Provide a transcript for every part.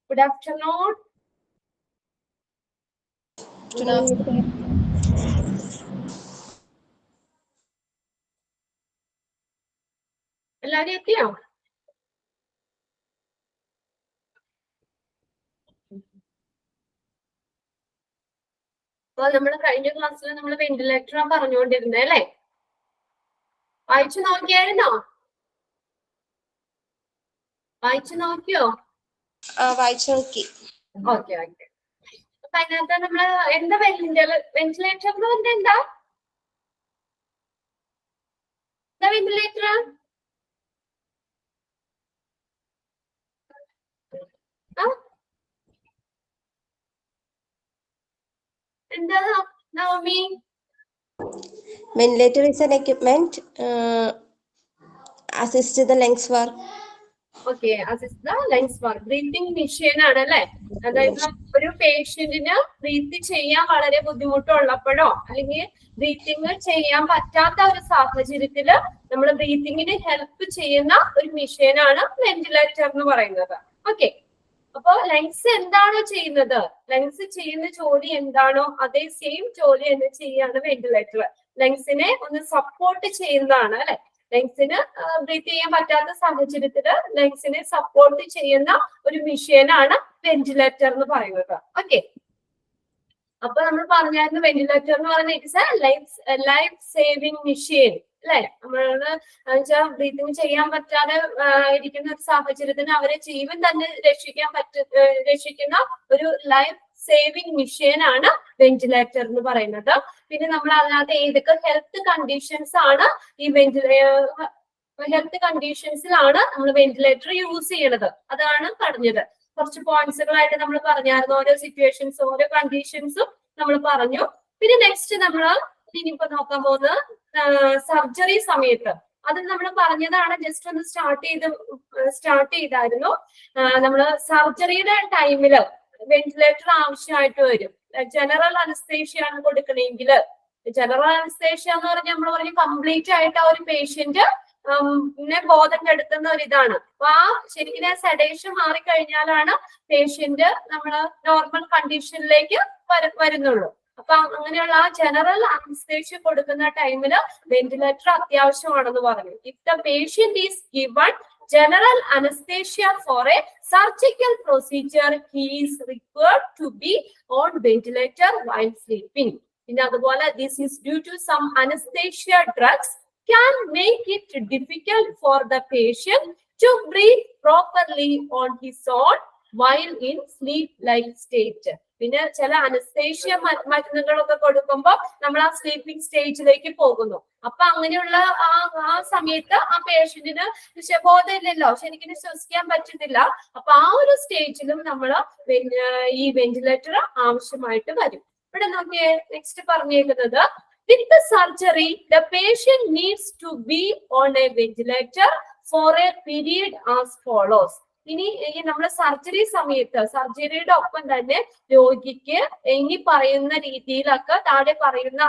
Good afternoon. Good afternoon. എല്ലാവരും എത്തിയോ? അപ്പൊ നമ്മൾ കഴിഞ്ഞ ക്ലാസ്സിൽ നമ്മൾ വെന്റിലേറ്റർ പറഞ്ഞുകൊണ്ടിരുന്നത് അല്ലേ? വായിച്ചു നോക്കിയായിരുന്നോ? വായിച്ചു നോക്കിയോ? വായിച്ചു നോക്കി. Okay okay. അപ്പൊ അതിനകത്ത് നമ്മള് എന്താ വെന്റിലേറ്റർ എന്ന് പറഞ്ഞാൽ എന്താ വെന്റിലേറ്റർ? എന്താ Navami? Ventilator is an equipment assist the lungs work. Okay, assist the lungs work. Breathing machine ആണ് അല്ലെ? അതായത് ഒരു പേഷ്യന്റിന് ബ്രീത്ത് ചെയ്യാൻ വളരെ ബുദ്ധിമുട്ടുള്ളപ്പോഴോ അല്ലെങ്കിൽ ബ്രീത്തിങ് ചെയ്യാൻ പറ്റാത്ത ഒരു സാഹചര്യത്തില് നമ്മൾ ബ്രീത്തിങ്ങിന് ഹെൽപ്പ് ചെയ്യുന്ന ഒരു മെഷീനാണ് വെന്റിലേറ്റർ എന്ന് പറയുന്നത്. ഓക്കെ, അപ്പൊ ലങ്സ് എന്താണോ ചെയ്യുന്നത്, ലങ്സ് ചെയ്യുന്ന ജോലി എന്താണോ അതേ സെയിം ജോലി തന്നെ ചെയ്യാണ് വെന്റിലേറ്റർ. ലങ്സിനെ ഒന്ന് സപ്പോർട്ട് ചെയ്യുന്നതാണ് അല്ലെ? ലങ്സിന് ബ്രീത്ത് ചെയ്യാൻ പറ്റാത്ത സാഹചര്യത്തില് ലങ്സിനെ സപ്പോർട്ട് ചെയ്യുന്ന ഒരു മെഷീനാണ് വെന്റിലേറ്റർ എന്ന് പറയുന്നത്. ഓക്കെ, അപ്പൊ നമ്മൾ പറഞ്ഞായിരുന്നു വെന്റിലേറ്റർ എന്ന് പറയുന്നത് it's A life saving machine അല്ലെ? നമ്മള് ബ്രീത്തിങ് ചെയ്യാൻ പറ്റാതെ ഇരിക്കുന്ന ഒരു സാഹചര്യത്തിന് അവരെ ജീവൻ തന്നെ രക്ഷിക്കുന്ന ഒരു ലൈഫ് സേവിങ് മെഷീൻ ആണ് വെന്റിലേറ്റർ എന്ന് പറയുന്നത്. പിന്നെ നമ്മൾ അതിനകത്ത് ഏതൊക്കെ ഹെൽത്ത് കണ്ടീഷൻസ് ആണ് ഈ ഹെൽത്ത് കണ്ടീഷൻസിലാണ് നമ്മൾ വെന്റിലേറ്റർ യൂസ് ചെയ്യണത് അതാണ് പറഞ്ഞത്. കുറച്ച് പോയിന്റ്സുകളായിട്ട് നമ്മൾ പറഞ്ഞായിരുന്നു. ഓരോ സിറ്റുവേഷൻസും ഓരോ കണ്ടീഷൻസും നമ്മൾ പറഞ്ഞു. പിന്നെ നെക്സ്റ്റ് നമ്മൾ ഇനിയിപ്പോ നോക്കാൻ പോകുന്നത് സർജറി സമയത്ത് അത് നമ്മൾ പറഞ്ഞതാണ്. ജസ്റ്റ് ഒന്ന് സ്റ്റാർട്ട് ചെയ്തായിരുന്നു. നമ്മൾ സർജറിയുടെ ടൈമില് വെന്റിലേറ്റർ ആവശ്യമായിട്ട് വരും. ജനറൽ അനസ്തേഷ്യ ആണ് കൊടുക്കണമെങ്കിൽ, ജനറൽ അനസ്തേഷ്യ എന്ന് പറഞ്ഞാൽ നമ്മൾ പറഞ്ഞ കംപ്ലീറ്റ് ആയിട്ട് ആ ഒരു പേഷ്യന്റ് ബോധം കെടുത്തുന്ന ഒരു ഇതാണ്. അപ്പൊ ആ ശരിക്കും സെഡേഷൻ മാറിക്കഴിഞ്ഞാലാണ് പേഷ്യന്റ് നമ്മള് നോർമൽ കണ്ടീഷനിലേക്ക് വരുന്നുള്ളൂ. അപ്പൊ അങ്ങനെയുള്ള ആ ജനറൽ അനസ്തേഷ്യ കൊടുക്കുന്ന ടൈമില് വെന്റിലേറ്റർ അത്യാവശ്യമാണെന്ന് പറഞ്ഞു. If the patient is given general anesthesia for a surgical procedure, he is required to be on ventilator while sleeping. In other words, this is due to some anesthesia drugs can make it difficult for the patient to breathe properly on his own while in sleep-like state. പിന്നെ ചില anaesthesia മരുന്നുകളൊക്കെ കൊടുക്കുമ്പോൾ നമ്മൾ ആ sleeping സ്റ്റേജിലേക്ക് പോകുന്നു. അപ്പൊ അങ്ങനെയുള്ള ആ സമയത്ത് ആ പേഷ്യന്റിന് ബോധമില്ലല്ലോ, ശരിക്കും ശ്വസിക്കാൻ പറ്റുന്നില്ല. അപ്പൊ ആ ഒരു സ്റ്റേജിലും നമ്മൾ ഈ വെന്റിലേറ്റർ ആവശ്യമായിട്ട് വരും. ഇവിടെ നോക്കിയേ, നെക്സ്റ്റ് പറഞ്ഞേക്കുന്നത് with the surgery the patient needs to be on a ventilator for a period as follows. ഇനി നമ്മുടെ സർജറി സമയത്ത് സർജറിയുടെ ഒപ്പം തന്നെ രോഗിക്ക് ഇനി പറയുന്ന രീതിയിലൊക്കെ താഴെ പറയുന്ന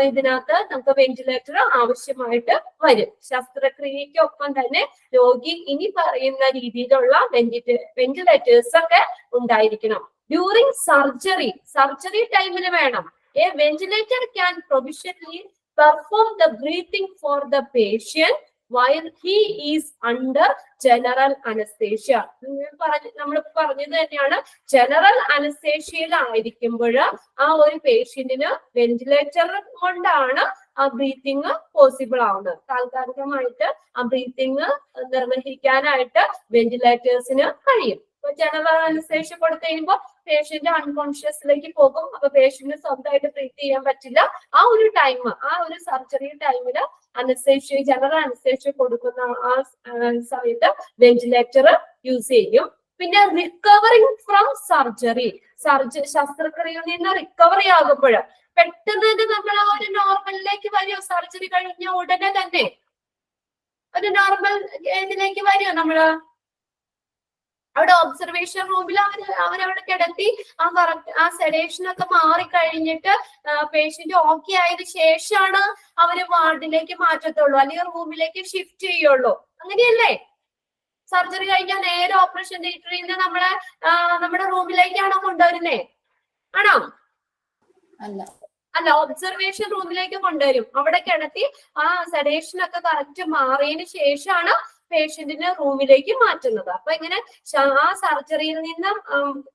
ഇതിനകത്ത് നമുക്ക് വെന്റിലേറ്റർ ആവശ്യമായിട്ട് വരും. ശസ്ത്രക്രിയക്കൊപ്പം തന്നെ രോഗി ഇനി പറയുന്ന രീതിയിലുള്ള വെന്റിലേറ്റേഴ്സ് ഒക്കെ ഉണ്ടായിരിക്കണം. ഡ്യൂറിങ് സർജറി ടൈമിൽ വേണം. A ventilator can provisionally perform the breathing for the patient while he is under general anesthesia. നമ്മൾ പറഞ്ഞത് തന്നെയാണ്, ജനറൽ അനസ്തേഷ്യയിലായിരിക്കുമ്പോൾ ആ ഒരു പേഷ്യന്റിന് വെന്റിലേറ്റർ കൊണ്ടാണ് ആ ബ്രീത്തിങ് പോസിബിൾ ആവുന്നത്. താൽക്കാലികമായിട്ട് ആ ബ്രീത്തിങ് നിർവഹിക്കാനായിട്ട് വെന്റിലേറ്റേഴ്സിന് കഴിയും. ജനറൽ അനസ്തേഷ്യ കൊടുത്തു കഴിയുമ്പോൾ പേഷ്യന്റ് അൺകോൺഷ്യസിലേക്ക് പോകും. അപ്പൊ പേഷ്യന്റ് സ്വന്തമായിട്ട് ബ്രീത്ത് ചെയ്യാൻ പറ്റില്ല. ആ ഒരു സർജറി ടൈമില് ജനറൽ അനസ്തേഷ്യ കൊടുക്കുന്ന ആ സമയത്ത് വെന്റിലേറ്റർ യൂസ് ചെയ്യും. പിന്നെ റിക്കവറിങ് ഫ്രം ശസ്ത്രക്രിയയിൽ നിന്ന് റിക്കവറി ആകുമ്പോൾ പെട്ടെന്ന് തന്നെ നമ്മൾ ഒരു നോർമലിലേക്ക് വരുമോ? സർജറി കഴിഞ്ഞ ഉടനെ തന്നെ ഒരു നോർമൽ ഇതിലേക്ക് വരുമോ? നമ്മള് അവിടെ ഒബ്സർവേഷൻ റൂമിൽ അവരവിടെ കിടത്തി ആ സെഡേഷൻ ഒക്കെ മാറിക്കഴിഞ്ഞിട്ട് പേഷ്യന്റ് ഓക്കെ ആയതിനു ശേഷമാണ് അവര് വാർഡിലേക്ക് മാറ്റത്തുള്ളൂ, അല്ലെങ്കിൽ റൂമിലേക്ക് ഷിഫ്റ്റ് ചെയ്യുള്ളൂ. അങ്ങനെയല്ലേ? സർജറി കഴിഞ്ഞാൽ നേരെ ഓപ്പറേഷൻ തിയേറ്ററിൽ നിന്ന് നമ്മുടെ റൂമിലേക്കാണോ കൊണ്ടുവരുന്നേ? ആണോ? അല്ല, ഒബ്സർവേഷൻ റൂമിലേക്ക് കൊണ്ടുവരും. അവിടെ കിടത്തി ആ സെഡേഷൻ ഒക്കെ കറക്റ്റ് മാറിയതിന് ശേഷമാണ് പേഷ്യന്റിനെ റൂമിലേക്ക് മാറ്റുന്നത്. അപ്പൊ ഇങ്ങനെ ആ സർജറിയിൽ നിന്ന്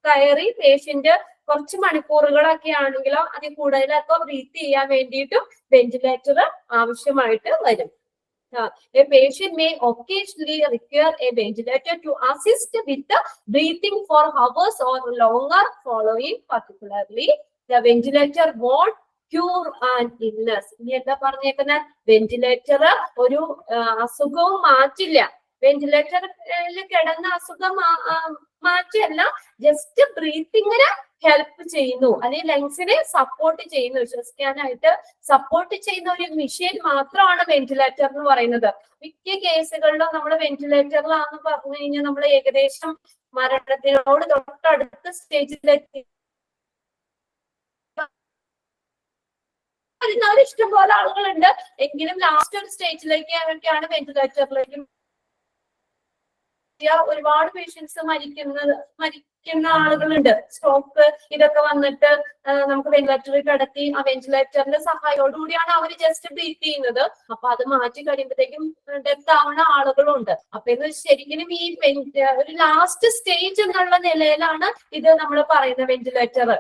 കയറി പേഷ്യന്റ് കുറച്ച് മണിക്കൂറുകളൊക്കെ ആണെങ്കിലോ അതിൽ കൂടുതലൊക്കെ ബ്രീത്ത് ചെയ്യാൻ വേണ്ടിയിട്ടും വെന്റിലേറ്റർ ആവശ്യമായിട്ട് വരും. A patient may occasionally require a ventilator to assist with the breathing for hours or longer following particularly the ventilator won't cure an illness. ഇനി എന്താ പറഞ്ഞേക്കുന്ന? വെന്റിലേറ്റർ ഒരു അസുഖവും മാറ്റില്ല. വെന്റിലേറ്ററിൽ കിടന്ന അസുഖം മാറ്റിയല്ല, ജസ്റ്റ് ബ്രീത്തിങ്ങിന് ഹെൽപ്പ് ചെയ്യുന്നു, അല്ലെങ്കിൽ ലങ്സിനെ സപ്പോർട്ട് ചെയ്യുന്നു, ശ്വസിക്കാനായിട്ട് സപ്പോർട്ട് ചെയ്യുന്ന ഒരു മെഷീൻ മാത്രമാണ് വെന്റിലേറ്റർ എന്ന് പറയുന്നത്. മിക്ക കേസുകളിലും നമ്മൾ വെന്റിലേറ്ററിലാണെന്ന് പറഞ്ഞു കഴിഞ്ഞാൽ നമ്മൾ ഏകദേശം മരണത്തിനോട് തൊട്ടടുത്ത സ്റ്റേജിലെത്തി. ഇഷ്ടം പോലെ ആളുകളുണ്ട്, എങ്കിലും ലാസ്റ്റ് ഒരു സ്റ്റേജിലേക്കൊക്കെയാണ് വെന്റിലേറ്ററിലേക്ക്. ഒരുപാട് പേഷ്യൻസ് മരിക്കുന്ന ആളുകളുണ്ട്. സ്ട്രോക്ക് ഇതൊക്കെ വന്നിട്ട് നമുക്ക് വെന്റിലേറ്ററിൽ കിടത്തി ആ വെന്റിലേറ്ററിന്റെ സഹായത്തോടുകൂടിയാണ് അവർ ജസ്റ്റ് ബ്രീത്ത് ചെയ്യുന്നത്. അപ്പൊ അത് മാറ്റി കഴിയുമ്പോഴത്തേക്കും ഡെത്ത് ആവുന്ന ആളുകളുണ്ട്. അപ്പൊ ഇത് ശരിക്കും ഈ ഒരു ലാസ്റ്റ് സ്റ്റേജ് എന്നുള്ള നിലയിലാണ് ഇത് നമ്മൾ പറയുന്ന വെന്റിലേറ്റർ.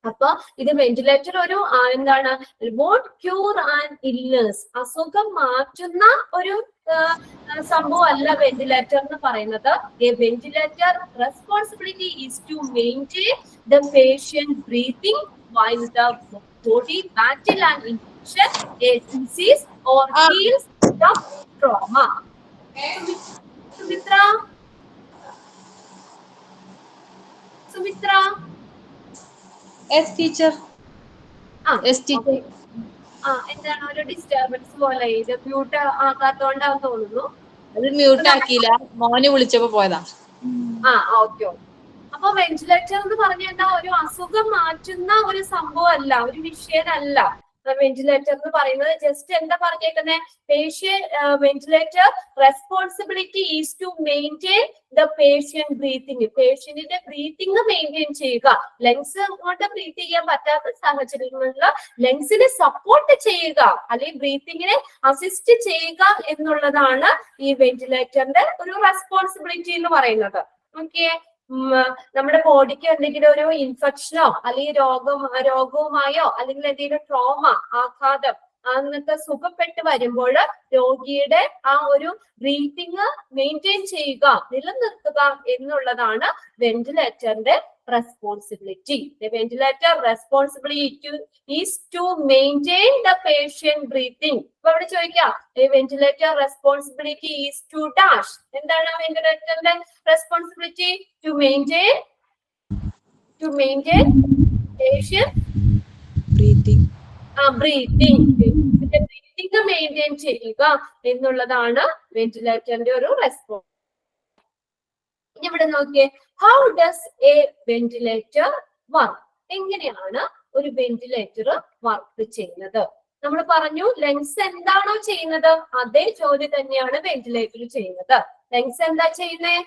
അപ്പൊ ഇത് വെന്റിലേറ്റർ ഒരു എന്താണ്, വോണ്ട് ക്യൂർ ആൻഡ് ഇൽനെസ്, അസുഖം മാറ്റുന്ന ഒരു സംഭവം അല്ല വെന്റിലേറ്റർ എന്ന് പറയുന്നത്. A ventilator responsibility is to maintain the patient breathing while the body battle and infection, a disease or heals the trauma. Sumithra എന്താണ് ഒരു ഡിസ്റ്റർബൻസ് പോലെ? ഇത് മ്യൂട്ട് ആക്കാത്തോണ്ടാന്ന് തോന്നുന്നു. അത് മ്യൂട്ട് ആക്കിയില്ല, മോനെ വിളിച്ചപ്പോ പോയതാ. ഓക്കെ. അപ്പൊ വെന്റിലേറ്റർ എന്ന് പറഞ്ഞാൽ ഒരു അസുഖം മാറ്റുന്ന ഒരു സംഭവം അല്ല, ഒരു വിഷയമല്ല വെന്റിലേറ്റർ എന്ന് പറയുന്നത്. ജസ്റ്റ് എന്താ പറഞ്ഞേക്കുന്നത്? Ventilator responsibility is to maintain the patient breathing, പേഷ്യന്റിന്റെ ബ്രീത്തിങ് മെയിൻറ്റെയിൻ ചെയ്യുക. ലങ്സ് കൊണ്ട് ബ്രീത്ത് ചെയ്യാൻ പറ്റാത്ത സാഹചര്യങ്ങളിൽ ലങ്സിനെ സപ്പോർട്ട് ചെയ്യുക, അല്ലെങ്കിൽ ബ്രീത്തിങ്ങിനെ അസിസ്റ്റ് ചെയ്യുക എന്നുള്ളതാണ് ഈ വെന്റിലേറ്ററിന്റെ ഒരു റെസ്പോൺസിബിലിറ്റി എന്ന് പറയുന്നത്. ഓക്കെ. നമ്മുടെ ബോഡിക്ക് എന്തെങ്കിലും ഒരു ഇൻഫെക്ഷനോ അല്ലെങ്കിൽ രോഗവുമായോ അല്ലെങ്കിൽ എന്തെങ്കിലും ട്രോമ, ആഘാതം അങ്ങനത്തെ സുഖപ്പെട്ട് വരുമ്പോൾ രോഗിയുടെ ആ ഒരു ബ്രീത്തിങ് മെയിൻറ്റെയിൻ ചെയ്യുക, നിലനിർത്തുക എന്നുള്ളതാണ് വെന്റിലേറ്ററിന്റെ responsibility. The ventilator responsibility is to maintain the patient breathing. ഇപ്പൊ അവിടെ ചോദിക്കാം, a ventilator responsibility is to dash. എന്താണ് വെന്റിലേറ്ററിന്റെ responsibility? To maintain patient breathing. Breathing maintain ചെയ്യുക എന്നുള്ളതാണ് വെന്റിലേറ്ററിന്റെ ഒരു റെസ്പോൺസ്. ഇവിടെ നോക്കിയേ, how does a ventilator work? എങ്ങനെയാണ് ഒരു വെന്റിലേറ്റർ വർക്ക് ചെയ്യുന്നത്? നമ്മൾ പറഞ്ഞു ലങ്സ് എന്താണോ ചെയ്യുന്നത് അതേ ജോലി തന്നെയാണ് വെന്റിലേറ്റർ ചെയ്യുന്നത്. ലങ്സ് എന്താ ചെയ്യുന്നേ?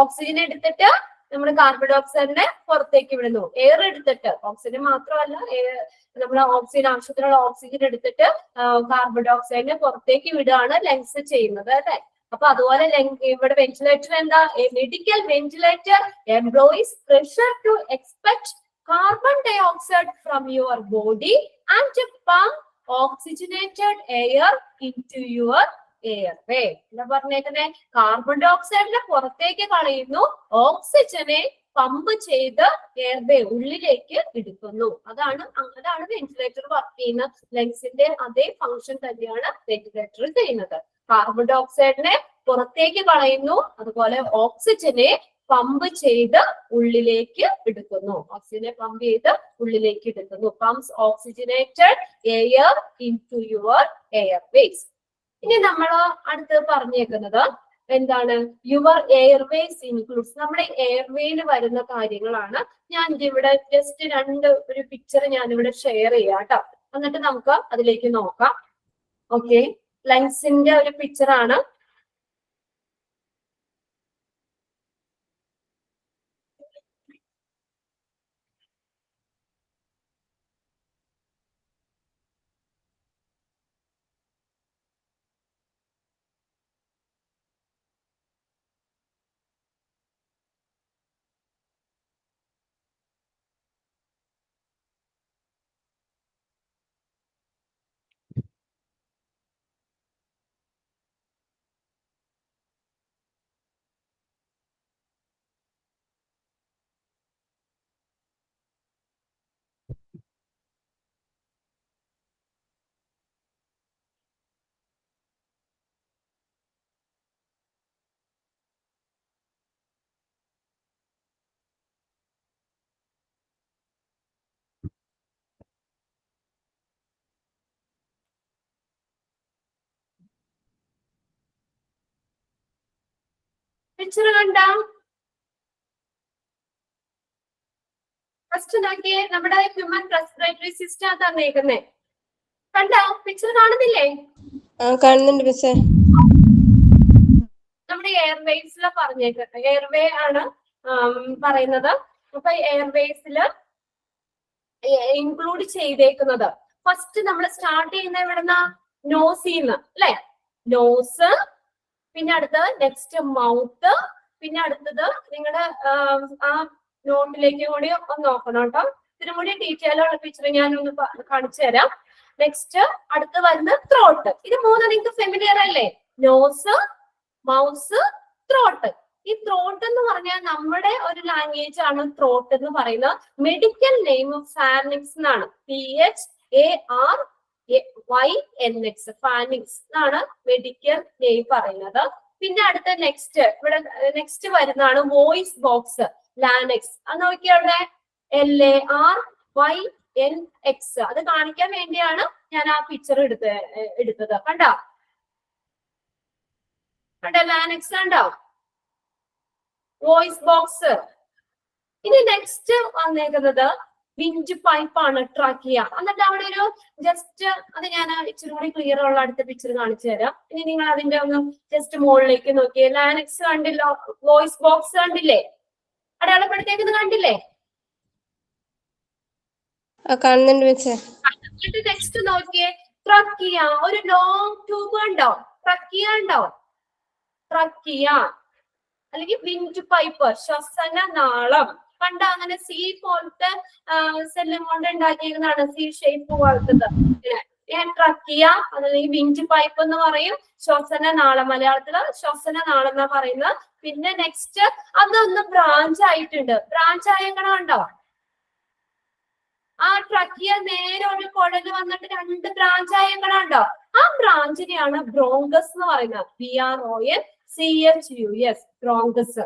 ഓക്സിജൻ എടുത്തിട്ട് നമ്മൾ കാർബൺ ഡൈ ഓക്സൈഡിനെ പുറത്തേക്ക് വിടുന്നു. എയർ എടുത്തിട്ട്, ഓക്സിജൻ മാത്രമല്ല, നമ്മൾ ഓക്സിജൻ ആവശ്യത്തിനുള്ള ഓക്സിജൻ എടുത്തിട്ട് കാർബൺ ഡൈ ഓക്സൈഡിനെ പുറത്തേക്ക് വിടുകയാണ് ലങ്സ് ചെയ്യുന്നത്, അല്ലെ? അപ്പൊ അതുപോലെ ഇവിടെ വെന്റിലേറ്റർ എന്താ? Medical ventilator employees pressure to expect carbon dioxide from your body and pump oxygenated air into your airway. എന്താ പറഞ്ഞേക്കുന്നേ? കാർബൺ ഡൈ ഓക്സൈഡിനെ പുറത്തേക്ക് കളയുന്നു, ഓക്സിജനെ പമ്പ് ചെയ്ത് എയർവേ ഉള്ളിലേക്ക് എടുക്കുന്നു. അതാണ് വെന്റിലേറ്റർ വർക്ക് ചെയ്യുന്ന. ലങ്സിന്റെ അതേ ഫംഗ്ഷൻ തന്നെയാണ് വെന്റിലേറ്റർ ചെയ്യുന്നത്. കാർബൺ ഡൈ ഓക്സൈഡിനെ പുറത്തേക്ക് കളയുന്നു, അതുപോലെ ഓക്സിജനെ പമ്പ് ചെയ്ത് ഉള്ളിലേക്ക് എടുക്കുന്നു. ഓക്സിജനെ പമ്പ് ചെയ്ത് ഉള്ളിലേക്ക് എടുക്കുന്നു. Pumps oxygenated air into your Airways. ഇനി നമ്മൾ അടുത്ത് പറഞ്ഞേക്കുന്നത് എന്താണ്? Your Airways includes. നമ്മുടെ എയർവേയിൽ വരുന്ന കാര്യങ്ങളാണ്. ഞാൻ ഇവിടെ ജസ്റ്റ് ഒരു പിക്ചർ ഞാനിവിടെ ഷെയർ ചെയ്യാം കേട്ടോ. എന്നിട്ട് നമുക്ക് അതിലേക്ക് നോക്കാം. ഓക്കെ, ലങ്സിന്റെ ഒരു പിക്ചറാണ്. പിക്ചർ കണ്ട? ഫസ്റ്റ് നോക്കിയേ, നമ്മുടെ ഹ്യൂമൻ റെസ്പിറേറ്ററി സിസ്റ്റം തന്നേക്കുന്നേ. കണ്ടോ? പിക്ചർ കാണുന്നില്ലേ? കാണുന്നുണ്ട് മിസ്സേ. നമ്മുടെ എയർവേസില് പറഞ്ഞേക്കുന്നത്, എയർവേ ആണ് പറയുന്നത്. അപ്പൊ എയർവേസില് ഇൻക്ലൂഡ് ചെയ്തേക്കുന്നത് ഫസ്റ്റ് നമ്മൾ സ്റ്റാർട്ട് ചെയ്യുന്ന എവിടുന്ന? നോസിന്ന് അല്ലെ? നോസ്, പിന്നെ അടുത്തത് നെക്സ്റ്റ് മൗത്ത്, പിന്നെ അടുത്തത് നിങ്ങളുടെ ആ നോട്ടിലേക്ക് കൂടി ഒന്ന് നോക്കണം കേട്ടോ. ഇതിനും കൂടി ഡീറ്റെയിൽ ഉള്ള പിക്ചർ ഞാനൊന്ന് കാണിച്ചു തരാം. നെക്സ്റ്റ് അടുത്ത് വരുന്ന ത്രോട്ട്. ഇത് മൂന്ന് നിങ്ങൾക്ക് ഫെമിലിയർ അല്ലേ? Nose, mouth, throat. ഈ ത്രോട്ട് എന്ന് പറഞ്ഞാൽ നമ്മുടെ ഒരു ലാംഗ്വേജ് ആണ് ത്രോട്ട് എന്ന് പറയുന്നത്. മെഡിക്കൽ നെയിം ഫാനിക്സ് എന്നാണ്. PHARYNX ഫാനിക്സ് എന്നാണ് മെഡിക്കൽ നെയിം പറയുന്നത്. പിന്നെ അടുത്ത നെക്സ്റ്റ് ഇവിടെ നെക്സ്റ്റ് വരുന്നതാണ് വോയിസ് ബോക്സ്, ലാനക്സ്. അത് നോക്കിയവിടെ LARYNX. അത് കാണിക്കാൻ വേണ്ടിയാണ് ഞാൻ ആ പിക്ചർ എടുത്തത്. കണ്ടോ? ലാനക്സ് കണ്ടോ? Voice box. ഇനി നെക്സ്റ്റ് വന്നേക്കുന്നത് വിൻഡ് പൈപ്പ് ആണ്, ട്രാക്കിയ. എന്നിട്ട് അവിടെ ഒരു ജസ്റ്റ് അത് ഞാൻ ഇച്ചിരി കൂടി ക്ലിയർ ഉള്ള അടുത്ത പിക്ചർ കാണിച്ചു തരാം. ഇനി നിങ്ങൾ അതിന്റെ ഒന്ന് ജസ്റ്റ് മുകളിലേക്ക് നോക്കിയേ. ലാനക്സ് കണ്ടില്ലോ? വോയിസ് ബോക്സ് കണ്ടില്ലേ? അടയാളപ്പെടുത്തേക്കുന്നത് കണ്ടില്ലേ? കാണുന്നുണ്ട് മിസ്സേ. നെക്സ്റ്റ് നോക്കിയേ, ട്രക്കിയ. ഒരു ലോങ് ട്യൂബ് ഉണ്ടോ? ട്രക്കിയ ഉണ്ടോ? ട്രക്കിയ അല്ലെങ്കിൽ വിൻഡ് പൈപ്പ്, ശ്വസന നാളം. കണ്ട? അങ്ങനെ സി പോലത്തെ സെല്ലും കൊണ്ട് ഉണ്ടാക്കിയിരിക്കുന്നതാണ്, സി ഷേപ്പ് പോലത്തത്. ട്രക്കിയ അതല്ലെങ്കിൽ വിൻഡ് പൈപ്പ് എന്ന് പറയും. ശ്വസന നാളം, മലയാളത്തില് ശ്വസന നാളം എന്നാ പറയുന്നത്. പിന്നെ നെക്സ്റ്റ് അതൊന്ന് ബ്രാഞ്ച് ആയിട്ടുണ്ട്. ബ്രാഞ്ച് ആയേക്കണ കണ്ടോ? ആ ട്രക്കിയ നേരെ ഒരു കുഴല് വന്നിട്ട് രണ്ട് ബ്രാഞ്ച് ആയേക്കണ കണ്ടോ? ആ ബ്രാഞ്ചിനെയാണ് ബ്രോങ്കസ് എന്ന് പറയുന്നത്. BRONCHUS, bronchus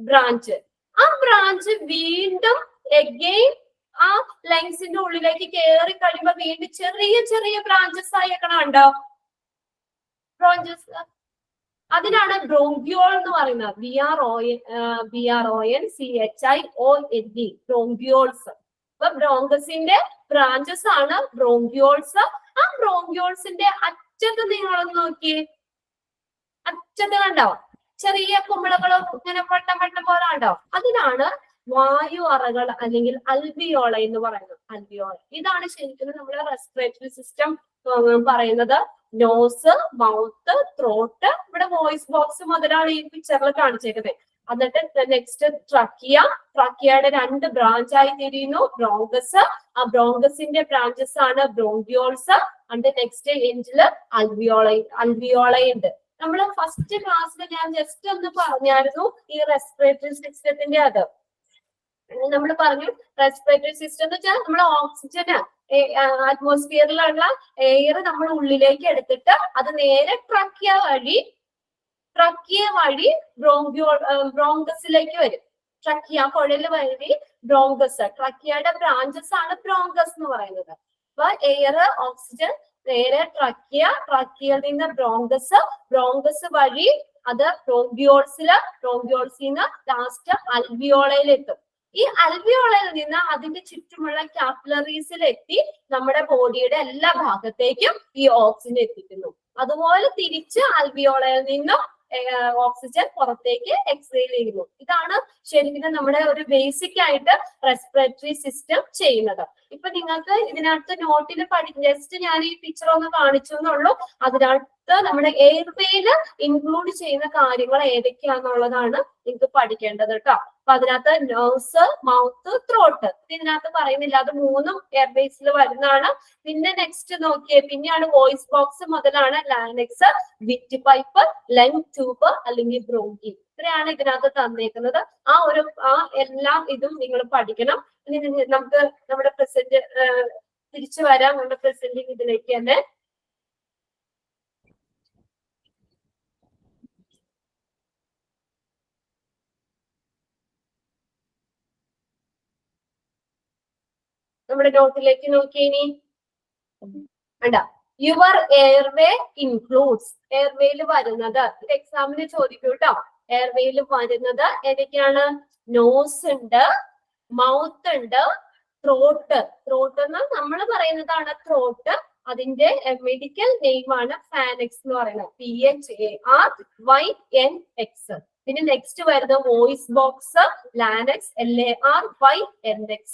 branch. ആ ബ്രാഞ്ച് വീണ്ടും എഗെയിൻ ആ ലങ്സിന്റെ ഉള്ളിലേക്ക് കയറി കഴിയുമ്പോ വീണ്ടും ചെറിയ ചെറിയ ബ്രാഞ്ചസ് ആയേക്കണുണ്ടോ? ബ്രോഞ്ചസ്. അതിനാണ് ബ്രോങ്കിയോൾ എന്ന് പറയുന്നത്. BRONCHIOLE, bronchioles. അപ്പൊ ബ്രോങ്കസിന്റെ ബ്രാഞ്ചസ് ആണ് ബ്രോങ്കിയോൾസ്. ആ ബ്രോങ്കിയോൾസിന്റെ അറ്റത്ത് നിങ്ങളൊന്ന് നോക്കിയേ. അറ്റത്ത് കണ്ടോ? ചെറിയ കുമിളകളും ഇങ്ങനെ വട്ടം വട്ടം പോലെ കണ്ടോ? അതിനാണ് വായു അറകൾ അല്ലെങ്കിൽ അൽവിയോള എന്ന് പറയുന്നത്. അൽവിയോള ഇതാണ് ശരിക്കും നമ്മുടെ റെസ്പിറേറ്ററി സിസ്റ്റം പറയുന്നത്. Nose, mouth, throat. ഇവിടെ വോയിസ് ബോക്സ് മുതലാണ് ഈ പിക്ചറിൽ കാണിച്ചേക്കുന്നത്. എന്നിട്ട് നെക്സ്റ്റ് ട്രക്കിയ. ട്രക്കിയയുടെ രണ്ട് ബ്രാഞ്ച് ആയി തിരിയുന്നു. ബ്രോങ്കസ്. ആ ബ്രോങ്കസിന്റെ ബ്രാഞ്ചസ് ആണ് ബ്രോങ്കിയോൾസ്. അതിന്റെ നെക്സ്റ്റ് എൻഡില് അൽവിയോളയുണ്ട്. നമ്മൾ ഫസ്റ്റ് ക്ലാസ്സിൽ ഞാൻ ജസ്റ്റ് ഒന്ന് പറഞ്ഞായിരുന്നു ഈ റെസ്പിറേറ്ററി സിസ്റ്റത്തിന്റെ. അത് നമ്മൾ പറഞ്ഞു റെസ്പിറേറ്ററി സിസ്റ്റം എന്ന് വെച്ചാൽ നമ്മൾ ഓക്സിജന് അറ്റ്മോസ്ഫിയറിലുള്ള എയർ നമ്മൾ ഉള്ളിലേക്ക് എടുത്തിട്ട് അത് നേരെ ട്രക്കിയ വഴി ബ്രോങ്കസിലേക്ക് വരും. ട്രക്കിയ കുഴല് വഴി ബ്രോങ്കസ്. ട്രക്കിയയുടെ ബ്രാഞ്ചസ് ആണ് ബ്രോങ്കസ് എന്ന് പറയുന്നത്. അപ്പൊ എയർ ഓക്സിജൻ നേരെ ട്രക്കിയയിൽ നിന്ന് ബ്രോങ്കസ് വഴി അത് ബ്രോങ്കിയോൾസിൽ നിന്ന് ലാസ്റ്റ് അൽവിയോളയിൽ എത്തും. ഈ അൽവിയോളയിൽ നിന്ന് അതിന്റെ ചുറ്റുമുള്ള കാപ്പിലറീസിൽ എത്തി നമ്മുടെ ബോഡിയുടെ എല്ലാ ഭാഗത്തേക്കും ഈ ഓക്സിജൻ എത്തിക്കുന്നു. അതുപോലെ തിരിച്ച് അൽവിയോളയിൽ നിന്നും ഓക്സിജൻ പുറത്തേക്ക് എക്സേൽ ചെയ്യുന്നു. ഇതാണ് ശരിക്കും നമ്മുടെ ഒരു ബേസിക് ആയിട്ട് റെസ്പിറേറ്ററി സിസ്റ്റം ചെയ്യുന്നത്. ഇപ്പൊ നിങ്ങൾക്ക് ഇതിനകത്ത് നോട്ടിൽ ജസ്റ്റ് ഞാൻ ഈ പിക്ചർ ഒന്ന് കാണിച്ചു എന്നുള്ളൂ. അതിനകത്ത് നമ്മുടെ എയർവേയില് ഇൻക്ലൂഡ് ചെയ്യുന്ന കാര്യങ്ങൾ ഏതൊക്കെയാന്നുള്ളതാണ് നിങ്ങൾക്ക് പഠിക്കേണ്ടത് കേട്ടോ. അപ്പൊ അതിനകത്ത് നോസ്, മൗത്ത്, ത്രോട്ട് ഇതിനകത്ത് പറയുന്നില്ല. അത് മൂന്നും എയർവേസിൽ വരുന്നതാണ്. പിന്നെ നെക്സ്റ്റ് നോക്കിയേ, പിന്നെയാണ് വോയിസ് ബോക്സ് മുതലാണ് ലാനക്സ്, വിറ്റ് പൈപ്പ്, ലങ് ട്യൂബ് അല്ലെങ്കിൽ ബ്രോങ്കി. ഇത്രയാണ് ഇതിനകത്ത് തന്നേക്കുന്നത്. ആ എല്ലാം ഇതും നിങ്ങൾ പഠിക്കണം. ഇനി നമുക്ക് നമ്മുടെ പ്രസന്റ് തിരിച്ചു വരാം. നമ്മുടെ പ്രസന്റിങ് ഇതിലേക്ക് തന്നെ. നമ്മുടെ നോട്ടിലേക്ക് നോക്കിയിനി വേണ്ട. യുവർ എയർവേ ഇൻക്ലൂഡ്സ്, എയർവേയിൽ വരുന്നത്. ഇത് എക്സാമിന് ചോദിക്കും കേട്ടോ. എയർവേയിൽ വരുന്നത് ഏതൊക്കെയാണ്? നോസ് ഉണ്ട്, മൗത്ത് ഉണ്ട്, ത്രോട്ട്. ത്രോട്ട് എന്ന് നമ്മൾ പറയുന്നതാണ് ത്രോട്ട്. അതിന്റെ മെഡിക്കൽ നെയിം ആണ് ഫാനക്സ് എന്ന് പറയുന്നത്. PHARYNX. പിന്നെ നെക്സ്റ്റ് വരുന്നത് വോയിസ് ബോക്സ്, ലാനക്സ്, LARYNX.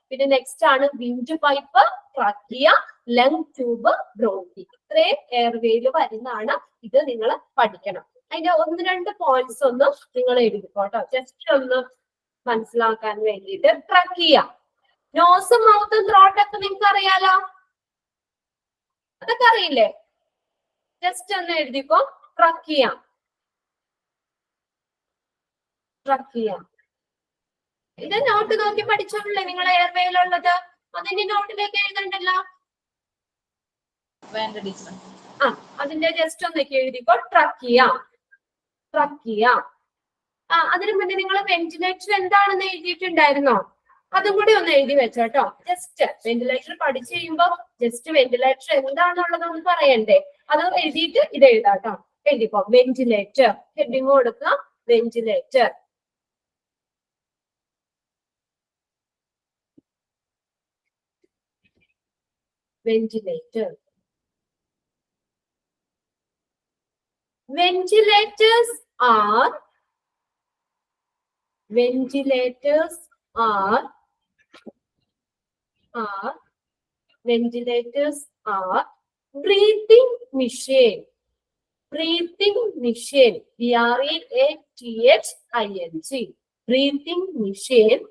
പിന്നെ നെക്സ്റ്റ് ആണ് wind pipe, trachea, lung tube, bronchi. ഇത്രയും എയർവേയിൽ വരുന്നതാണ്. ഇത് നിങ്ങൾ പഠിക്കണം. അതിന്റെ 1-2 പോയിന്റ്സ് ഒന്ന് നിങ്ങൾ എഴുതിക്കോട്ടോ, ജസ്റ്റ് ഒന്ന് മനസ്സിലാക്കാൻ വേണ്ടിയിട്ട്. ട്രക്കിയ, നോസും മൗത്തും ത്രോട്ടൊക്കെ നിങ്ങൾക്ക് അറിയാലോ, അതൊക്കെ അറിയില്ലേ? ജസ്റ്റ് ഒന്ന് എഴുതിക്കോ. Trachea, trachea. ഇത് നോട്ട് നോക്കി പഠിച്ചോളൂല്ലേ നിങ്ങൾ എയർവേയിലുള്ളത്? അതിന്റെ നോട്ടിലേക്ക് എഴുതണ്ടല്ലോ. വേണ്ട ടീച്ചർ. അതിന്റെ ജസ്റ്റ് ഒന്നൊക്കെ എഴുതിക്കോ. Trachea, trachea. അതിനു മുന്നേ നിങ്ങൾ വെന്റിലേറ്റർ എന്താണെന്ന് എഴുതിയിട്ടുണ്ടായിരുന്നോ? അതും കൂടി ഒന്ന് എഴുതി വെച്ചോട്ടോ. ജസ്റ്റ് വെന്റിലേറ്റർ പഠിച്ചു കഴിയുമ്പോ ജസ്റ്റ് വെന്റിലേറ്റർ എന്താണെന്നുള്ളതൊന്ന് പറയണ്ടേ? അത് എഴുതിയിട്ട് ഇത് എഴുതാട്ടോ. എഴുതിക്കോ. വെന്റിലേറ്റർ, ഹെഡിങ് കൊടുക്കുക. Ventilator. Ventilator. Ventilators are ventilators are breathing machine. Breathing machine. BREATHING. Breathing machine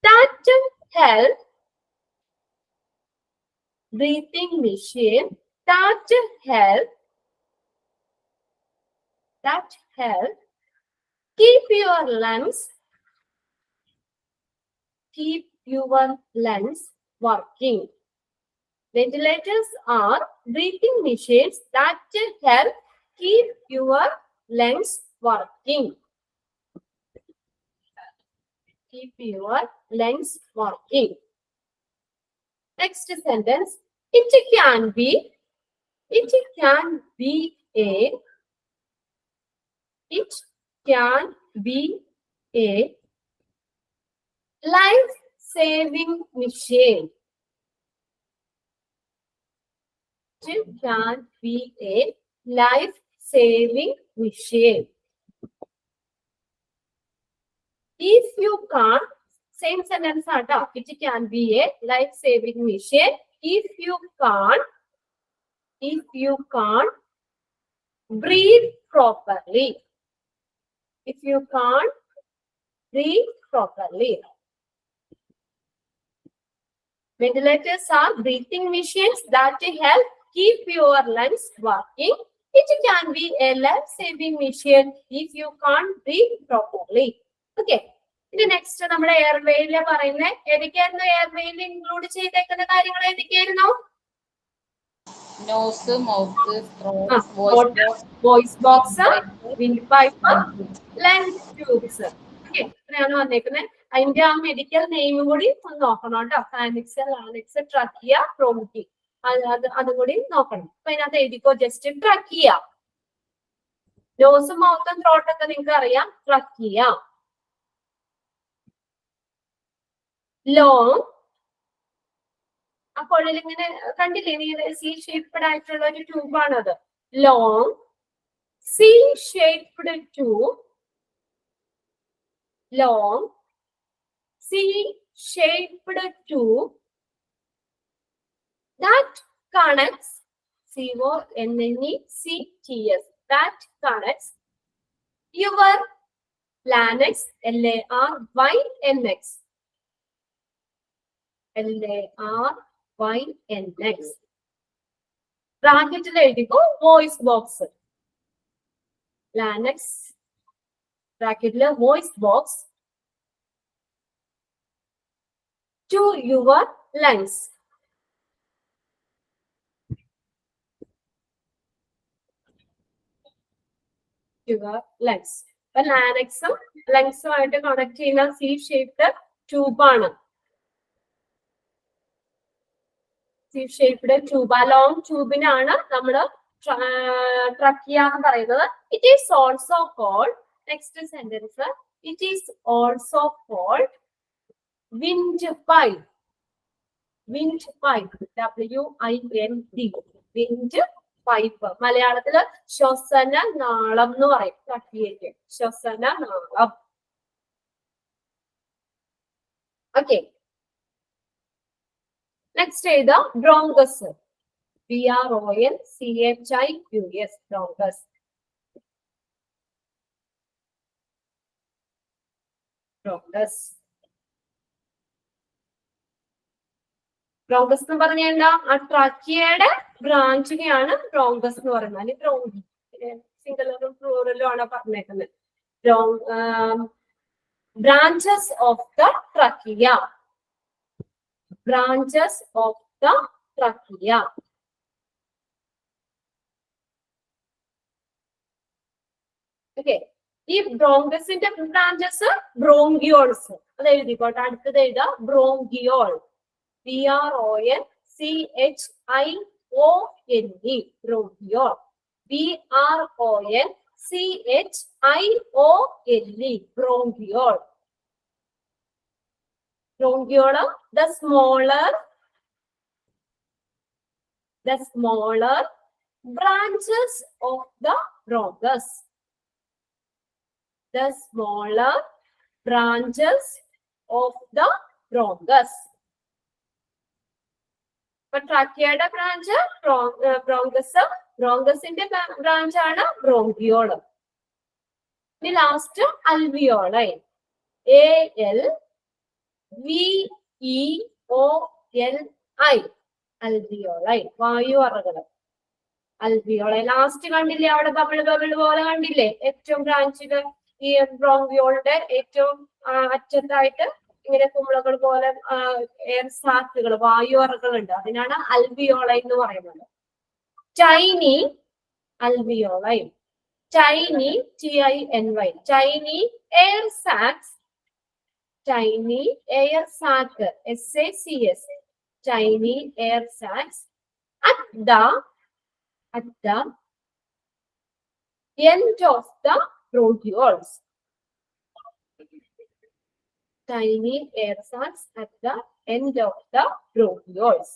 that help. Breathing machine that help keep your lungs working. Ventilators are breathing machines that help keep your lungs working. Keep your lungs working. Next sentence. It can be a life-saving machine. It can be a life-saving machine. If you can't, same sentence aata. It can be a life-saving machine. If you can't breathe properly. If you can't breathe properly. Ventilators are breathing machines that help keep your lungs working. It can be a life-saving machine if you can't breathe properly. Okay. ഇനി next നമ്മുടെ എയർവേയില് പറയുന്ന ഏതൊക്കെയായിരുന്നു? എയർവേയിൽ include ചെയ്തേക്കുന്ന കാര്യങ്ങൾ ഏതൊക്കെയായിരുന്നു? Nose, mouth, voice box, wind pipe, lung tubes. Okay, ഇത്രയാണ് വന്നേക്കുന്നത്. അതിന്റെ ആ മെഡിക്കൽ നെയിം കൂടി ഒന്ന് നോക്കണം കേട്ടോ. ഫാനിക്സ്, ലാനിക്സ്, ട്രക്കിയ, ബ്രോങ്കി. അതും കൂടി നോക്കണം. അപ്പൊ അതിനകത്ത് എഴുതിക്കോ. Just trachea. നോസും മൗത്തും ത്രോട്ടൊക്കെ നിങ്ങൾക്ക് അറിയാം. ട്രക്കിയ. ലോങ്, അപ്പോൾ ഇങ്ങനെ കണ്ടില്ലേ നീ? സി ഷേപ്ഡ് ആയിട്ടുള്ള ഒരു ട്യൂബാണത്. Long C shaped tube. Long C shaped tube that connects CONNECTS that connects your larynx, LARYNX. LARYNX. ബ്രാക്കറ്റിൽ എഴുതിക്കോ. Voice box, ലാനക്സ്, ബ്രാക്കറ്റില് voice box to your lungs. Lungs. അപ്പൊ ലാനക്സും ലങ്സുമായിട്ട് കണക്ട് ചെയ്യുന്ന C shaped ട്യൂബാണ്. C shaped tube. ആ long ട്യൂബിനാണ് നമ്മൾ trachea എന്ന് പറയുന്നത്. It is also called, next sentence, it is also called wind pipe. Wind pipe, WIND, wind pipe. മലയാളത്തില് ശ്വസന നാളം എന്ന് പറയും ട്രക്കിയയ്ക്ക്, ശ്വസന നാളം. ഓക്കെ, നെക്സ്റ്റ് ഏതാ? Bronchus, BRONCHIUS, bronchus. Bronchus bronchus എന്ന് പറഞ്ഞാൽ എന്താ? ആ ട്രാക്കിയയുടെ ബ്രാഞ്ചിനെയാണ് ബ്രോങ്കസ് എന്ന് പറയുന്നത്. അല്ലെങ്കിൽ ബ്രോങ്കി, സിംഗുലറും പ്ലൂറലും ആണ് പറഞ്ഞേക്കുന്നത്. Branches of the ട്രാക്കിയ, branches of the ട്രാക്കിയ. Okay, ഈ ബ്രോങ്കസിന്റെ ബ്രാഞ്ചസ് ബ്രോങ്കിയോൾസ്. അത് എഴുതിക്കോട്ടെ. അടുത്തത് എഴുതാ bronchiole, BRONCHIOLE, bronchiole. BRONCHIOLE, bronchiole. Bronchiole, the smaller branches of the bronchus. The smaller branches of the bronchus. But trachea branch, bronchus, bronchusinte branch ആണ് bronchiole. The last alveoli, ALVEOLI, alveoli, വായു അറകൾ. alveoli last കണ്ടില്ലേ? അവിടെ bubble bubble പോലെ കണ്ടില്ലേ? ഏറ്റവും ബ്രാഞ്ചില് ഈ ബ്രോങ്കിയോളുടെ ഏറ്റവും അറ്റത്തായിട്ട് ഇങ്ങനെ കുമിളകൾ പോലെ എയർ സാക്കുകൾ, വായു അറകൾ ഉണ്ട്. അതിനാണ് alveoli എന്ന് പറയുന്നത്. Tiny alveoli, tiny, TINY, tiny air sacs, tiny air sac, SACS, tiny air sacs at the end of the bronchioles. Tiny air sacs at the end of the bronchioles.